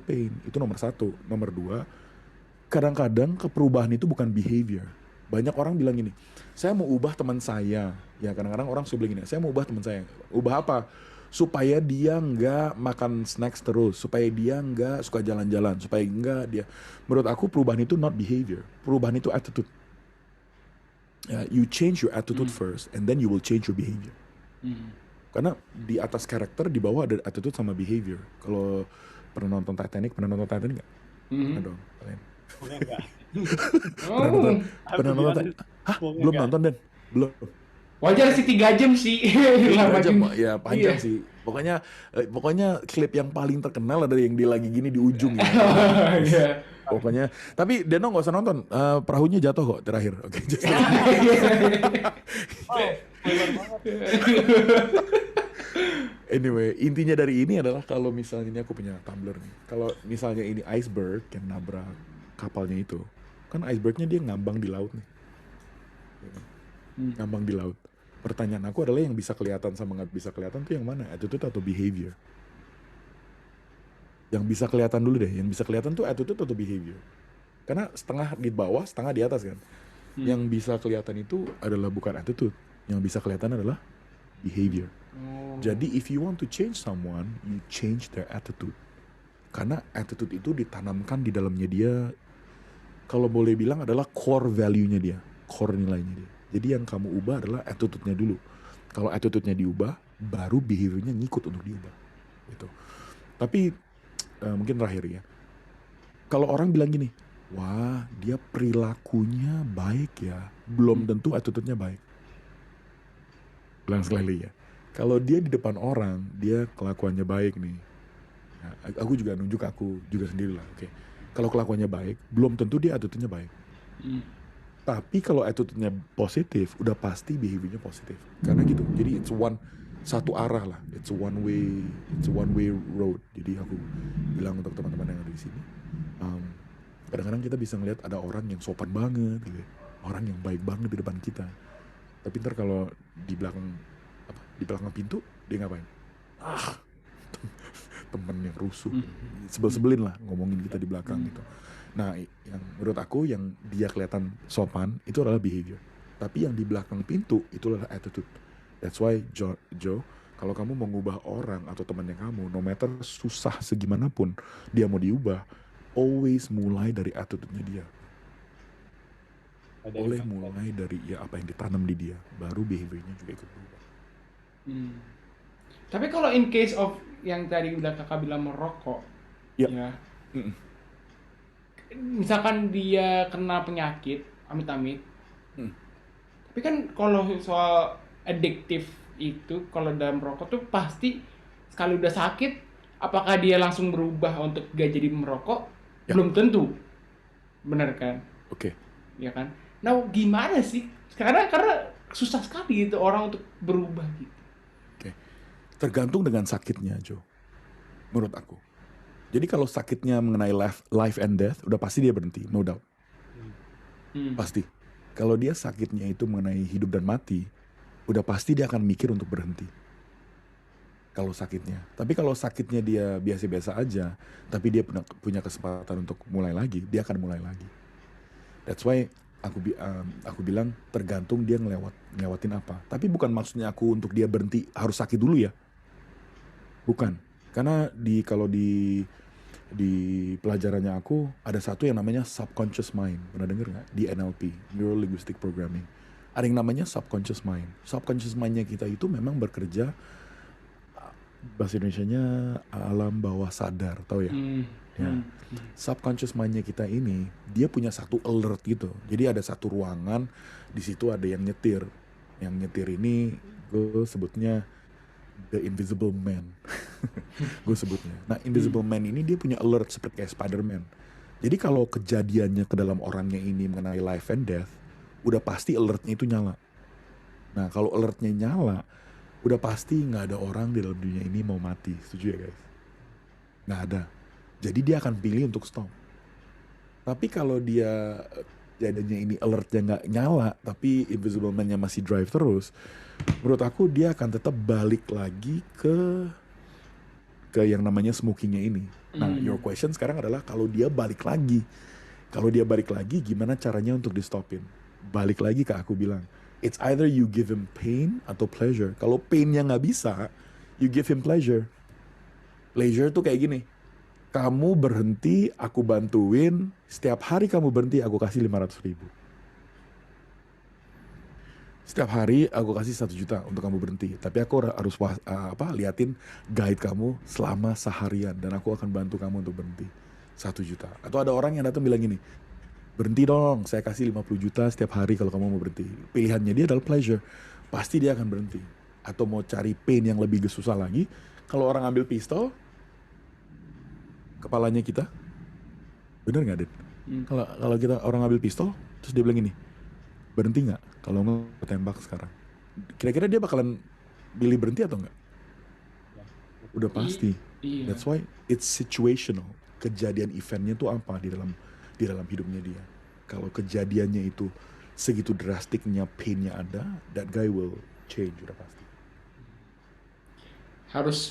pain. Itu nomor 1. Nomor 2, kadang-kadang perubahan itu bukan behavior. Banyak orang bilang gini, saya mau ubah teman saya. Ya kadang-kadang orang suka bilang gini, saya mau ubah teman saya. Ubah apa? Supaya dia nggak makan snacks terus, supaya dia nggak suka jalan-jalan, supaya nggak dia. Menurut aku perubahan itu not behavior, perubahan itu attitude. You change your attitude first, and then you will change your behavior. Karena di atas karakter, di bawah ada attitude sama behavior. Kalau pernah nonton Titanic nggak? Pernah dong, kalian. Pernah nonton? Hah? Belum nonton Dan? Belum. Wajar sih 3 jam sih. 3 jam, ya panjang sih. Pokoknya klip yang paling terkenal ada yang dia lagi gini di ujung ya. Pokoknya, tapi Deno nggak usah nonton. Perahunya jatuh kok terakhir. Oke. Anyway, intinya dari ini adalah kalau misalnya ini aku punya tumbler nih. Kalau misalnya ini iceberg yang nabrak kapalnya itu, kan icebergnya dia ngambang di laut nih. Ngambang di laut. Pertanyaan aku adalah yang bisa kelihatan sama nggak bisa kelihatan tuh yang mana? Attitude atau behavior? Yang bisa kelihatan dulu deh. Yang bisa kelihatan tuh attitude atau behavior? Karena setengah di bawah, setengah di atas kan. Yang bisa kelihatan itu adalah bukan attitude. Yang bisa kelihatan adalah behavior. Jadi if you want to change someone, you change their attitude. Karena attitude itu ditanamkan di dalamnya dia. Kalau boleh bilang adalah core value-nya dia, core nilainya dia. Jadi yang kamu ubah adalah attitude-nya dulu. Kalau attitude-nya diubah, baru behavior-nya ngikut untuk diubah. Gitu. Tapi mungkin terakhir ya. Kalau orang bilang gini, wah dia perilakunya baik ya, belum tentu attitude-nya baik. Bilang sekali ya. Kalau dia di depan orang, dia kelakuannya baik nih. Nah, aku juga nunjuk aku juga sendiri lah. Oke. Kalau kelakuannya baik, belum tentu dia attitude-nya baik. Tapi kalau attitude-nya positif, udah pasti behavior-nya positif. Karena gitu. Jadi it's satu arah lah. It's one way road. Jadi aku bilang untuk teman-teman yang ada di sini, kadang-kadang kita bisa ngeliat ada orang yang sopan banget, gitu. Orang yang baik banget di depan kita. Tapi ntar kalau di belakang pintu dia ngapain? Temen yang rusuh, sebel-sebelin lah ngomongin kita di belakang gitu. Nah, yang menurut aku yang dia kelihatan sopan itu adalah behavior. Tapi yang di belakang pintu itu adalah attitude. That's why Joe, kalau kamu mau ngubah orang atau temannya kamu, no matter susah segimanapun dia mau diubah, always mulai dari attitude-nya dia. Boleh mulai dari apa yang ditanam di dia, baru behavior-nya juga ikut berubah. Tapi kalau in case of yang tadi udah kakak bilang merokok, ya. Misalkan dia kena penyakit, amit-amit. Tapi kan kalau soal adiktif itu, kalau dalam merokok tuh pasti sekali udah sakit, apakah dia langsung berubah untuk gak jadi merokok? Ya. Belum tentu, benar kan? Oke. Ya kan? Nah gimana sih? Karena susah sekali gitu orang untuk berubah gitu. Oke. Tergantung dengan sakitnya, Jo. Menurut aku. Jadi kalau sakitnya mengenai life and death, udah pasti dia berhenti, no doubt. Pasti. Kalau dia sakitnya itu mengenai hidup dan mati, udah pasti dia akan mikir untuk berhenti. Kalau sakitnya. Tapi kalau sakitnya dia biasa-biasa aja, tapi dia punya kesempatan untuk mulai lagi, dia akan mulai lagi. That's why aku bilang tergantung dia ngelewatin apa. Tapi bukan maksudnya aku untuk dia berhenti harus sakit dulu ya. Bukan. Karena kalau di pelajarannya aku ada satu yang namanya subconscious mind. Pernah denger nggak? Di NLP, Neuro Linguistic Programming. Ada yang namanya subconscious mind. Subconscious mindnya kita itu memang bekerja bahasa Indonesianya alam bawah sadar, tahu ya? Ya. Subconscious mind-nya kita ini, dia punya satu alert gitu. Jadi ada satu ruangan, di situ ada yang nyetir. Yang nyetir ini gue sebutnya the invisible man. Gue sebutnya. Nah, invisible man ini dia punya alert seperti kayak Spider-Man. Jadi kalau kejadiannya ke dalam orangnya ini mengenai life and death, udah pasti alertnya itu nyala. Nah, kalau alertnya nyala, udah pasti nggak ada orang di dalam dunia ini mau mati. Setuju ya guys? Nggak ada. Jadi dia akan pilih untuk stop. Tapi kalau dia jadinya ini alertnya nggak nyala, tapi invisible man-nya masih drive terus, menurut aku dia akan tetap balik lagi ke yang namanya smokingnya ini. Nah, your question sekarang adalah kalau dia balik lagi, gimana caranya untuk di stopin? Balik lagi ke aku bilang, it's either you give him pain atau pleasure. Kalau painnya nggak bisa, you give him pleasure. Pleasure tuh kayak gini. Kamu berhenti, aku bantuin. Setiap hari kamu berhenti, aku kasih 500.000. Setiap hari aku kasih 1 juta untuk kamu berhenti. Tapi aku harus liatin guide kamu selama seharian. Dan aku akan bantu kamu untuk berhenti. 1 juta. Atau ada orang yang datang bilang gini, berhenti dong, saya kasih 50 juta setiap hari kalau kamu mau berhenti. Pilihannya dia adalah pleasure. Pasti dia akan berhenti. Atau mau cari pain yang lebih susah lagi. Kalau orang ambil pistol, kepalanya kita, bener nggak, Den? Kalau kita orang ambil pistol, terus dia bilang gini, berhenti nggak? Kalau nggak tembak sekarang. Kira-kira dia bakalan pilih berhenti atau nggak? Udah pasti. Iya. That's why it's situational. Kejadian eventnya tuh apa di dalam hidupnya dia. Kalau kejadiannya itu segitu drastiknya, painnya ada, that guy will change, udah pasti. Harus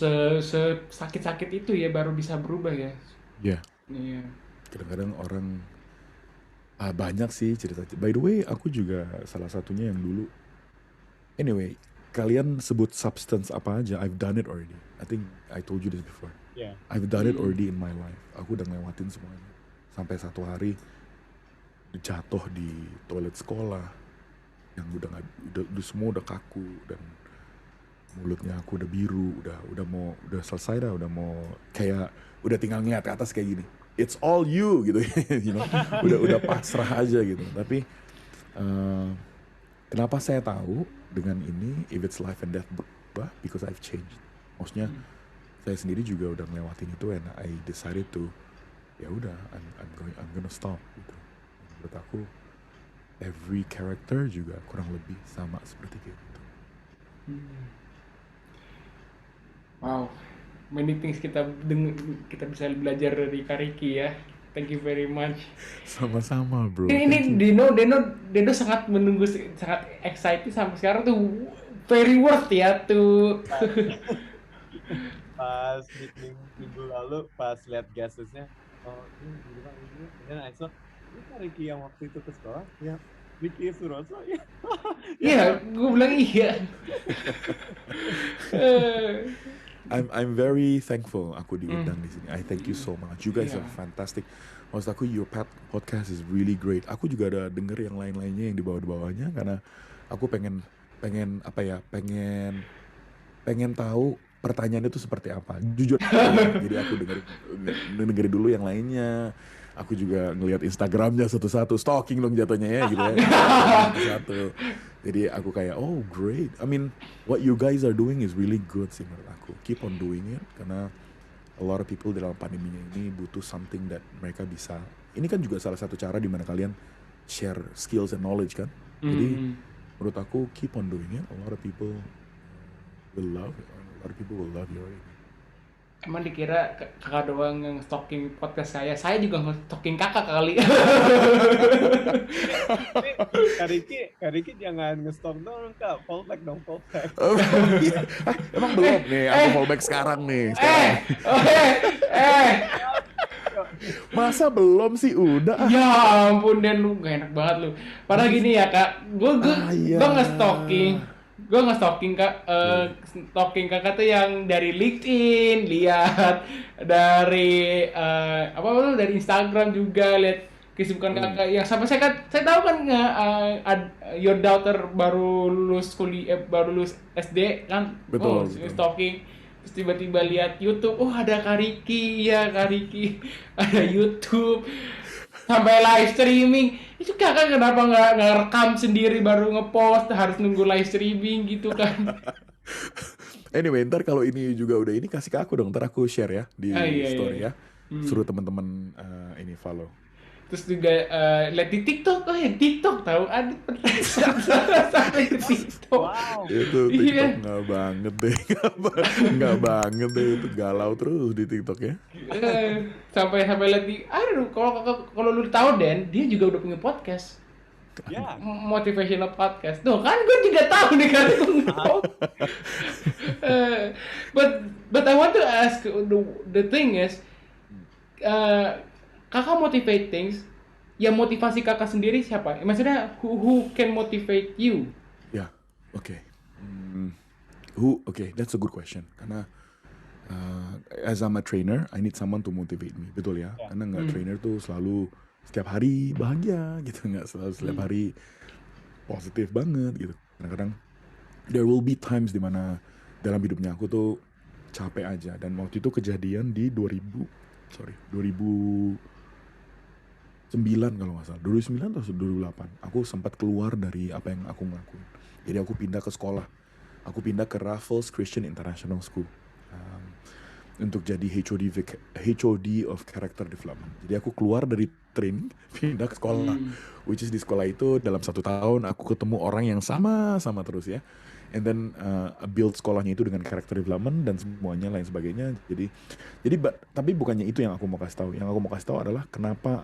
sakit-sakit itu ya baru bisa berubah ya. Ya. Iya. Kadang-kadang orang banyak sih cerita. By the way, aku juga salah satunya yang dulu. Anyway, kalian sebut substance apa aja, I've done it already. I think I told you this before. Yeah. I've done it already in my life. Aku udah ngelewatin semuanya. Sampai satu hari jatuh di toilet sekolah yang udah semua udah kaku dan mulutnya aku udah biru, udah selesai dah, udah tinggal ngeliat ke atas kayak gini. It's all you gitu, you know. Udah pasrah aja gitu. Tapi kenapa saya tahu dengan ini if it's life and death berubah? Because I've changed. Maksudnya saya sendiri juga udah ngelewatin itu and I decided to ya udah I'm gonna stop gitu. Menurut aku every character juga kurang lebih sama seperti kayak gitu. Wow, many things kita bisa belajar dari Kariki ya. Thank you very much. Sama-sama bro. Ini Deno sangat menunggu, sangat excited sampai sekarang tuh very worth ya tuh. Pas meeting minggu lalu, pas lihat guestesnya, oh ini bilang ini, dan I saw ini Kariki yang waktu itu ke sekolah, ya Ricky Suroso ya. Iya, gue bilang iya. I'm very thankful aku diundang di sini. I thank you so much. You guys are fantastic. Maksud aku your podcast is really great. Aku juga ada denger yang lain-lainnya yang di bawah-bawahnya karena aku pengen tahu pertanyaannya itu seperti apa. Jujur. Jadi aku dengerin dulu yang lainnya. Aku juga ngelihat Instagramnya satu-satu, stalking dong jatuhnya ya gitu ya. Satu-satu. Jadi aku kayak, oh great. I mean, what you guys are doing is really good sih menurut aku. Keep on doing it karena a lot of people dalam pandeminya ini butuh something that mereka bisa. Ini kan juga salah satu cara di mana kalian share skills and knowledge kan. Jadi menurut aku keep on doing it. A lot of people will love it. A lot of people will love your ini. Emang dikira kakak doang yang stalking podcast saya? Saya juga nge-stalking kakak kali. Kariki jangan nge-stalk dong kak, fallback dong, fallback. Emang belum nih, aku fallback sekarang nih. Masa belum sih udah? Ya ampun Den, lu gak enak banget lu. Padahal gini ya kak, gue nge-stalking kak, stalking kakak tuh yang dari LinkedIn, lihat dari dari Instagram juga, lihat kesibukan kakak yang sampai saya tahu kan your daughter baru lulus SD kan. Betul. Stalking Terus tiba-tiba lihat YouTube, oh ada Kariki, ya Kariki, ada YouTube, sampai live streaming. Itu kakak kenapa nggak rekam sendiri baru ngepost, harus nunggu live streaming gitu kan? Anyway, ntar kalau ini juga udah ini kasih ke aku dong, ntar aku share ya Ah di iya iya. story ya. Hmm. Suruh teman-teman ini follow. Terus juga lihat di TikTok, oh ya TikTok tahu ada sampai ke TikTok. Wow. Itu Iya. TikTok nggak banget deh, nggak banget deh, itu galau terus di TikTok ya. Sampai lihat di, aduh kalau lu tahu Den, dia juga udah punya podcast. Yeah. Motivational podcast. Tuh kan gue juga tahu nih kan gue tahu. But I want to ask the thing is kakak motivate things, yang motivasi kakak sendiri siapa? Maksudnya who can motivate you? Ya, oke. Okay, that's a good question. Karena as I'm a trainer, I need someone to motivate me, betul ya? Karena nggak trainer tuh selalu setiap hari bahagia gitu, nggak selalu setiap hari positif banget gitu. Kadang-kadang there will be times dimana dalam hidupnya aku tuh capek aja, dan waktu itu kejadian di 2009 kalau nggak salah, 2009 atau 2008, aku sempat keluar dari apa yang aku ngelakuin. Jadi aku pindah ke sekolah, aku pindah ke Raffles Christian International School untuk jadi HOD of Character Development. Jadi aku keluar dari training, pindah ke sekolah, which is di sekolah itu dalam 1 tahun aku ketemu orang yang sama terus ya. And then build sekolahnya itu dengan character development dan semuanya lain sebagainya. Jadi tapi bukannya itu yang aku mau kasih tahu. Yang aku mau kasih tahu adalah kenapa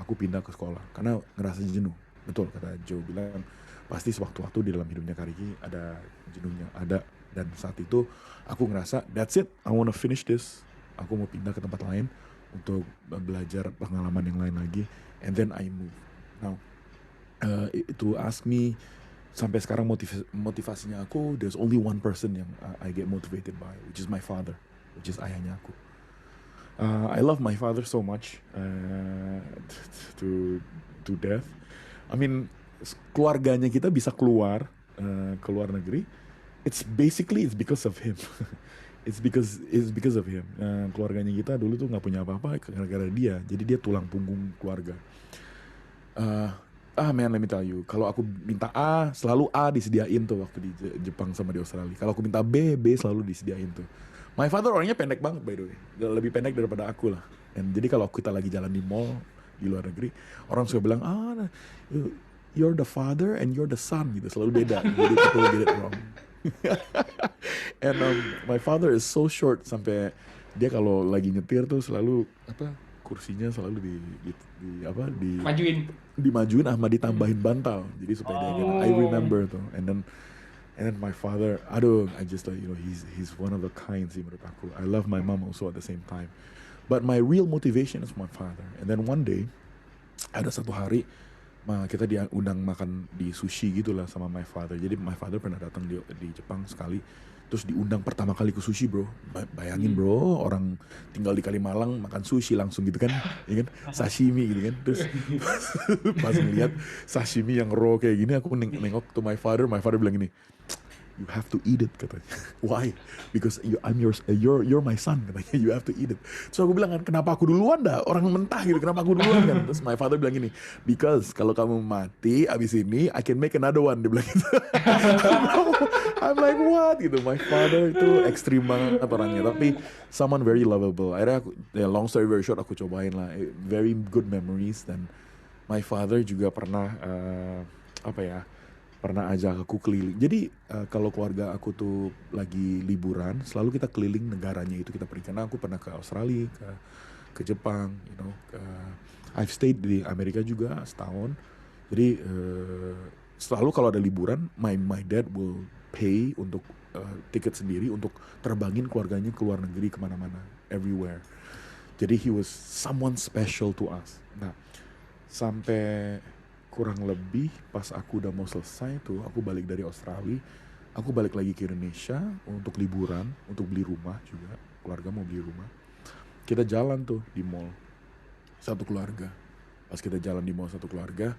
aku pindah ke sekolah. Karena ngerasa jenuh. Betul kata Joe bilang, pasti sewaktu-waktu di dalam hidupnya Kariki ada jenuhnya, ada. Dan saat itu aku ngerasa that's it, I wanna finish this. Aku mau pindah ke tempat lain untuk belajar pengalaman yang lain lagi. And then I move. Now to ask me sampai sekarang motivasinya aku, there's only one person yang I get motivated by, which is my father, which is ayahnya aku. I love my father so much to death. I mean, keluarganya kita bisa keluar ke luar negeri. It's because of him. It's because of him. Keluarganya kita dulu tuh nggak punya apa-apa gara-gara dia. Jadi dia tulang punggung keluarga. Man, let me tell you, kalau aku minta A, selalu A disediain tuh waktu di Jepang sama di Australia. Kalau aku minta B selalu disediain tuh. My father orangnya pendek banget by the way, lebih pendek daripada aku lah. Dan jadi kalau kita lagi jalan di mall di luar negeri, orang suka bilang, you're the father and you're the son gitu, selalu beda. Jadi people get it wrong. And my father is so short sampai dia kalau lagi nyetir tuh selalu kursinya selalu dimajuin sama ditambahin bantal, jadi supaya dia kena. I remember tuh. And then my father, I just he's one of the kind sih menurut aku. I love my mom also at the same time, but my real motivation is my father. And then one day ada satu hari kita diundang makan di sushi gitulah sama my father. Jadi my father pernah datang di Jepang sekali, terus diundang pertama kali ke sushi, bro. Bayangin bro, orang tinggal di Kalimalang makan sushi langsung gitu kan, ya kan, sashimi gitu kan. Terus pas ngeliat sashimi yang raw kayak gini, aku nengok to my father bilang gini, you have to eat it katanya. Why? Because you're my son katanya, you have to eat it. So aku bilang kan, kenapa aku duluan dah, orang mentah gitu, kenapa aku duluan kan? Terus my father bilang gini, because kalau kamu mati abis ini I can make another one, dia bilang gitu. I'm like what gitu. My father itu ekstrim banget orangnya, tapi someone very lovable. Akhirnya aku, long story very short, aku cobain lah, very good memories. Dan my father juga pernah pernah ajak aku keliling. Jadi kalau keluarga aku tuh lagi liburan, selalu kita keliling negaranya itu kita pergi. Karena aku pernah ke Australia, ke Jepang, I've stayed di Amerika juga setahun. Jadi selalu kalau ada liburan, my dad will pay untuk tiket sendiri untuk terbangin keluarganya ke luar negeri kemana-mana, everywhere. Jadi he was someone special to us. Nah, sampai kurang lebih pas aku udah mau selesai tuh, aku balik dari Australia, aku balik lagi ke Indonesia untuk liburan, untuk beli rumah juga, keluarga mau beli rumah. Kita jalan tuh di mall, satu keluarga. Pas kita jalan di mall satu keluarga,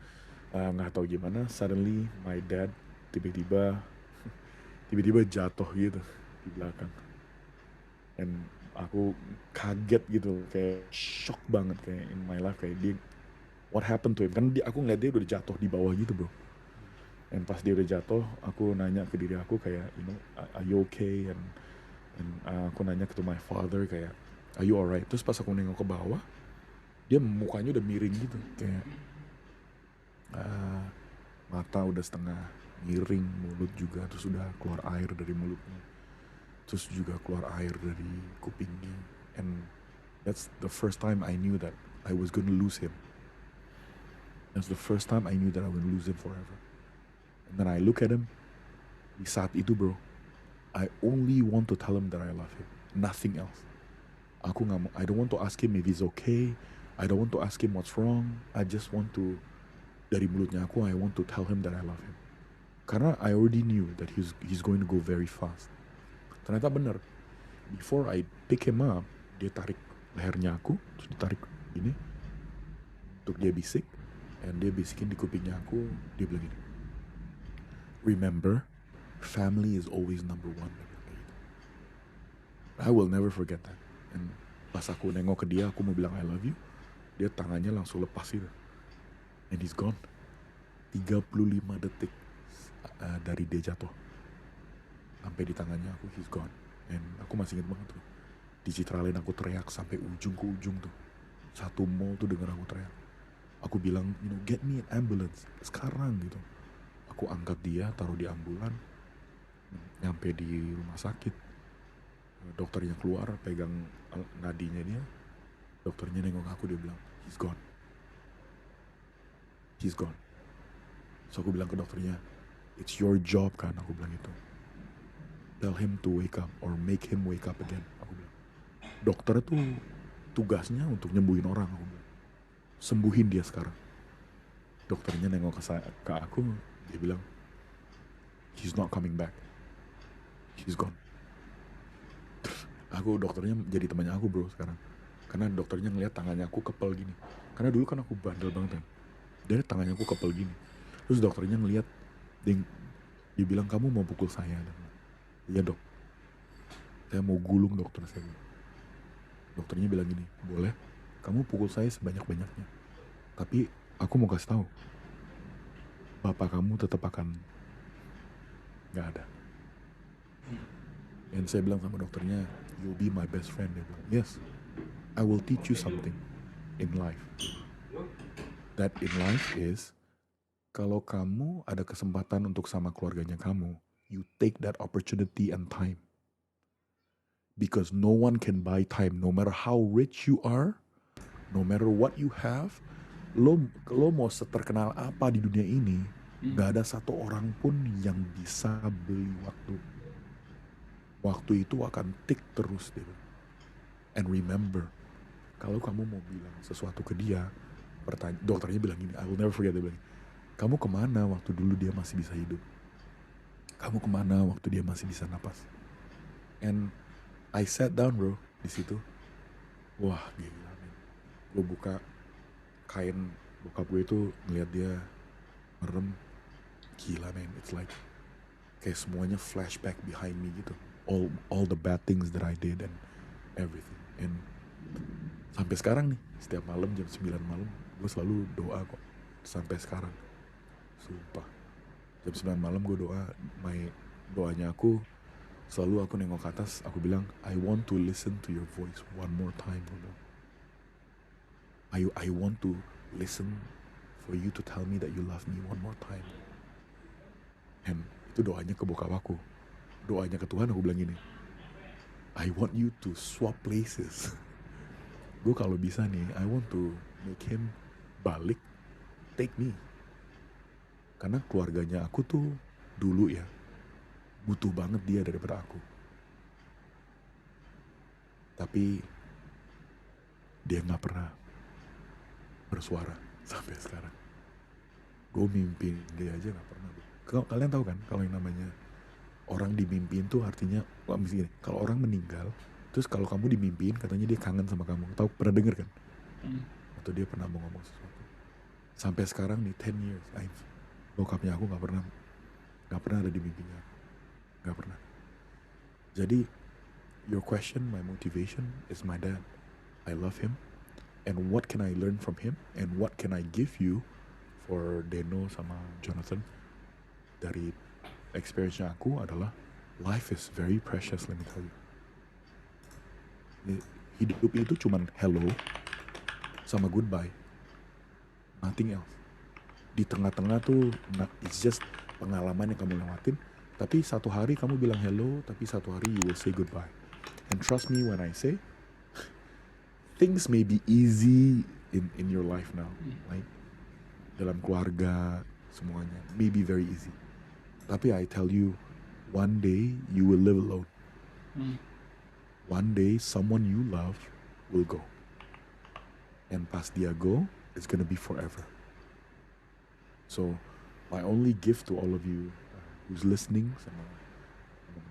nggak tahu gimana, suddenly my dad tiba-tiba jatuh gitu. di belakang. And aku kaget gitu, kayak shock banget kayak in my life kayak dia what happened to him. Kan aku ngeliat dia udah jatuh di bawah gitu bro. And pas dia udah jatuh, aku nanya ke diri aku kayak, you know, are you okay? And aku nanya ke my father kayak, are you alright? Terus pas aku nengok ke bawah, dia mukanya udah miring gitu, kayak mata udah setengah miring, mulut juga, terus udah keluar air dari mulutnya, terus juga keluar air dari kupingnya. And that's the first time I knew that I was gonna lose him. That's the first time I knew that I would lose him forever. And then I look at him, di saat itu bro, I only want to tell him that I love him, nothing else. Aku nggak mau, I don't want to ask him if he's okay, I don't want to ask him what's wrong, I just want to, dari mulutnya aku, I want to tell him that I love him. Karena I already knew that he's going to go very fast. Ternyata bener, before I pick him up, dia tarik lehernya aku, terus ditarik ini, untuk dia bisik, and dia bisikin di kupingnya aku, dia bilang gini, remember, family is always number one. I will never forget that. And pas aku nengok ke dia, aku mau bilang I love you, dia tangannya langsung lepas gitu. And he's gone. 35 detik dari dia jatuh sampai di tangannya aku, he's gone. And aku masih inget banget tuh, di Citralin aku teriak sampai ujung ke ujung tuh, satu mall tuh denger aku teriak. Aku bilang, you know, get me an ambulance sekarang gitu. Aku angkat dia, taruh di ambulan, nyampe di rumah sakit. Dokternya keluar, pegang nadinya dia. Dokternya nengok aku, dia bilang, he's gone. He's gone. So aku bilang ke dokternya, it's your job kan, aku bilang gitu. Tell him to wake up or make him wake up again, aku bilang. Dokter tuh tugasnya untuk nyembuhin orang, aku bilang. Sembuhin dia sekarang. Dokternya nengok ke aku, dia bilang, he's not coming back. He's gone. Aku dokternya jadi temannya aku bro sekarang. Karena dokternya ngeliat tangannya aku kepel gini. Karena dulu kan aku bandel banget kan. Dari tangannya aku kepel gini. Terus dokternya ngeliat, dia bilang, kamu mau pukul saya? Iya dok. Saya mau gulung dokter, saya bilang. Dokternya bilang gini, boleh, kamu pukul saya sebanyak-banyaknya. Tapi aku mau kasih tahu, bapak kamu tetap akan gak ada. Dan saya bilang sama dokternya, you'll be my best friend. Dia bilang, yes, I will teach you something in life. That in life is, kalau kamu ada kesempatan untuk sama keluarganya kamu, you take that opportunity and time. Because no one can buy time, no matter how rich you are, no matter what you have, lo mau seterkenal apa di dunia ini, gak ada satu orang pun yang bisa beli waktu. Waktu itu akan tik terus deh. And remember, kalau kamu mau bilang sesuatu ke dia, dokternya bilang gini, I will never forget, dia bilang, kamu kemana waktu dulu dia masih bisa hidup? Kamu kemana waktu dia masih bisa napas? And I sat down bro, di situ. Wah gila men. Gue buka kain bokap gue itu, ngeliat dia merem. Gila men, it's like kayak semuanya flashback behind me gitu. All the bad things that I did and everything. And sampai sekarang nih, setiap malam jam 9 malam gue selalu doa kok. Sampai sekarang, sumpah, jam 9 malam gue doa. Doanya aku selalu, aku nengok ke atas, aku bilang, I want to listen to your voice one more time bro. I want to listen for you to tell me that you love me one more time. And itu doanya ke bokap aku. Doanya ke Tuhan, aku bilang gini, I want you to swap places. Gue kalau bisa nih, I want to make him balik, take me. Karena keluarganya aku tuh dulu ya, butuh banget dia daripada aku. Tapi dia gak pernah bersuara sampai sekarang. Gue mimpiin dia aja gak pernah. Kalian tahu kan, kalau yang namanya orang dimimpiin tuh artinya, misalnya kalau orang meninggal, terus kalau kamu dimimpiin katanya dia kangen sama kamu. Tahu, pernah denger kan? Atau dia pernah mau ngomong sesuatu. Sampai sekarang nih 10 years, bokapnya aku gak pernah ada di mimpinya. Gak pernah. Jadi, your question, my motivation is my dad. I love him. And what can I learn from him? And what can I give you for Deno sama Jonathan? Dari experience aku adalah life is very precious, let me tell you. Hidup itu cuman hello sama goodbye. Nothing else. Di tengah-tengah tuh, it's just pengalaman yang kamu lewatin. Tapi satu hari kamu bilang hello, tapi satu hari you will say goodbye. And trust me when I say, things may be easy in your life now, right? Dalam keluarga, semuanya, may be very easy. Tapi I tell you, one day you will live alone. One day someone you love will go. And pas dia go, it's gonna be forever. So, my only gift to all of you who's listening, sama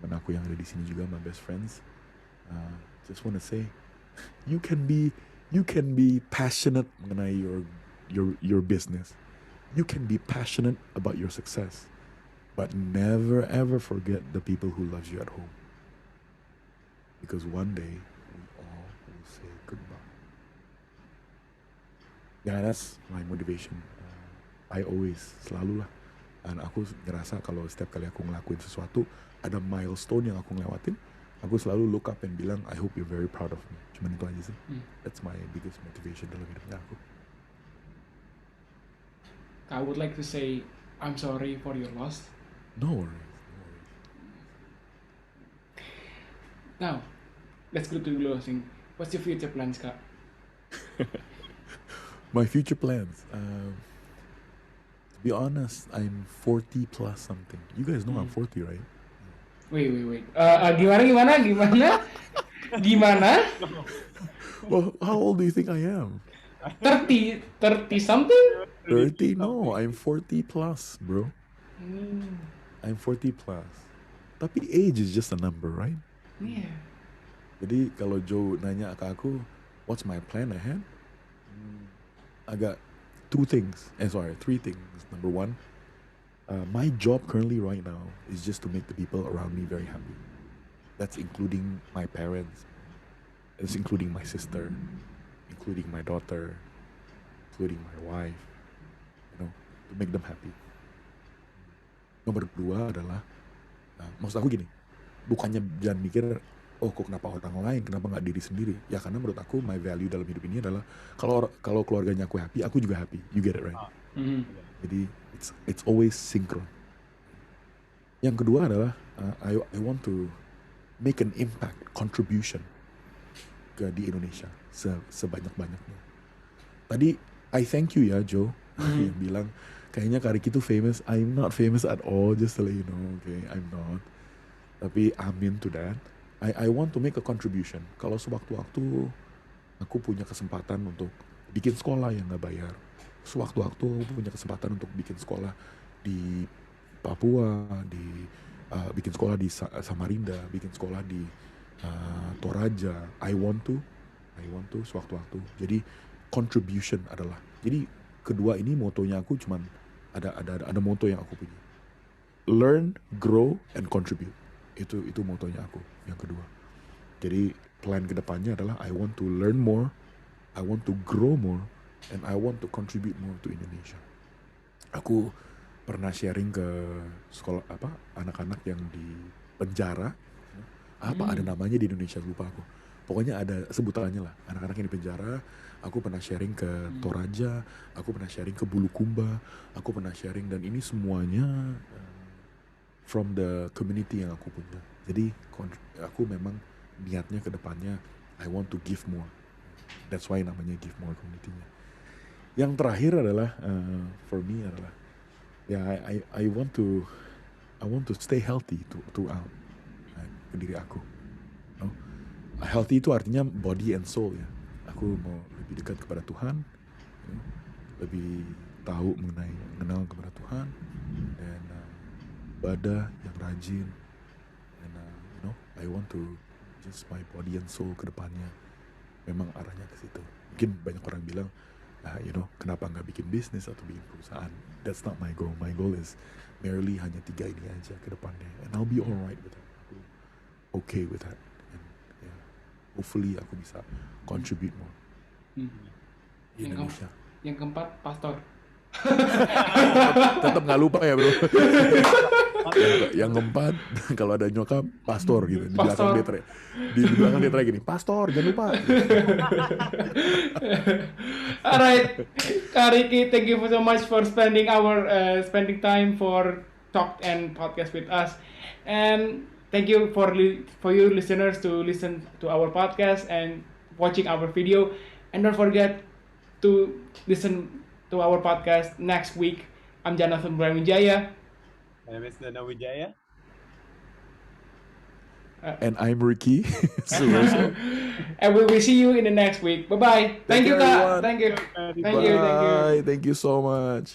teman aku yang ada di sini juga, my best friends, just wanna say, you can be passionate mengenai your business. You can be passionate about your success, but never ever forget the people who loves you at home. Because one day we all will say goodbye. Yeah, that's my motivation. I always, selalu lah. Dan aku ngerasa kalau setiap kali aku ngelakuin sesuatu, ada milestone yang aku ngelewatin, aku selalu look up and bilang, I hope you're very proud of me. Cuman itu aja sih. That's my biggest motivation dalam hidupnya aku. I would like to say, I'm sorry for your loss. No worries. Now, let's go to the closing. What's your future plans, Kak? My future plans. To be honest, I'm 40 plus something. You guys know I'm 40, right? Wait. Gimana? Well, how old do you think I am? 30 something? 30? No, I'm 40 plus, bro. I'm 40 plus. Tapi age is just a number, right? Yeah. Jadi kalau Joe nanya ke aku, what's my plan ahead? I got three things. Number one, my job currently right now is just to make the people around me very happy. That's including my parents. It's including my sister, including my daughter, including my wife. You know, to make them happy. Nomor dua adalah, maksud aku gini, bukannya jangan mikir, oh kok kenapa orang lain, kenapa nggak diri sendiri? Ya karena menurut aku my value dalam hidup ini adalah kalau keluarganya aku happy, aku juga happy. You get it right? Jadi it's always synchron. Yang kedua adalah I want to make an impact, contribution di Indonesia sebanyak-banyaknya. Tadi I thank you ya Joe yang bilang kayaknya Kak Ricky tuh famous. I'm not famous at all, just to let you know, okay? I'm not. Tapi I'm into that. I want to make a contribution. Kalau sewaktu-waktu aku punya kesempatan untuk bikin sekolah yang nggak bayar, sewaktu-waktu aku punya kesempatan untuk bikin sekolah di Papua, bikin sekolah di Samarinda, bikin sekolah di Toraja. I want to sewaktu-waktu. Jadi contribution adalah. Jadi kedua ini motonya aku cuman ada moto yang aku punya. Learn, grow, and contribute. Itu motonya aku yang kedua. Jadi plan kedepannya adalah I want to learn more, I want to grow more, and I want to contribute more to Indonesia. Aku pernah sharing ke sekolah anak-anak yang di penjara. Ada namanya di Indonesia, lupa aku. Pokoknya ada sebutannya lah, anak-anak yang di penjara. Aku pernah sharing ke Toraja, aku pernah sharing ke Bulukumba, aku pernah sharing, dan ini semuanya from the community yang aku punya. Jadi aku memang niatnya ke depannya I want to give more. That's why namanya Give More community-nya. Yang terakhir adalah for me adalah I want to stay healthy throughout diri aku. You know? Healthy itu artinya body and soul ya. Aku mau lebih dekat kepada Tuhan, you know? Lebih tahu mengenal kepada Tuhan, dan ibadah yang rajin, and you know, I want to just my body and soul ke depannya memang arahnya ke situ. Mungkin banyak orang bilang, you know, kenapa nggak bikin bisnis atau bikin perusahaan? That's not my goal. My goal is merely hanya 3 ini aja ke depannya, and I'll be alright with it. okay with that. And, yeah, hopefully aku bisa contribute more di Yang Indonesia. Yang keempat, pastor. Tetap nggak lupa ya bro. Yang keempat kalau ada nyokap pastor gitu di Pastor. belakang dia teriak, di belakang dia teriak gini, pastor jangan lupa. Alright, Kak Ricky, thank you so much for spending time for talk and podcast with us, and thank you for you listeners to listen to our podcast and watching our video, and don't forget to listen to our podcast next week. I'm Jonathan Brawijaya. My name is Nana Wijaya. And I'm Ricky. Suroso. And we will see you in the next week. Bye bye. Thank you, Kak. everyone. Thank you. Bye. Thank you. Bye. Thank you so much.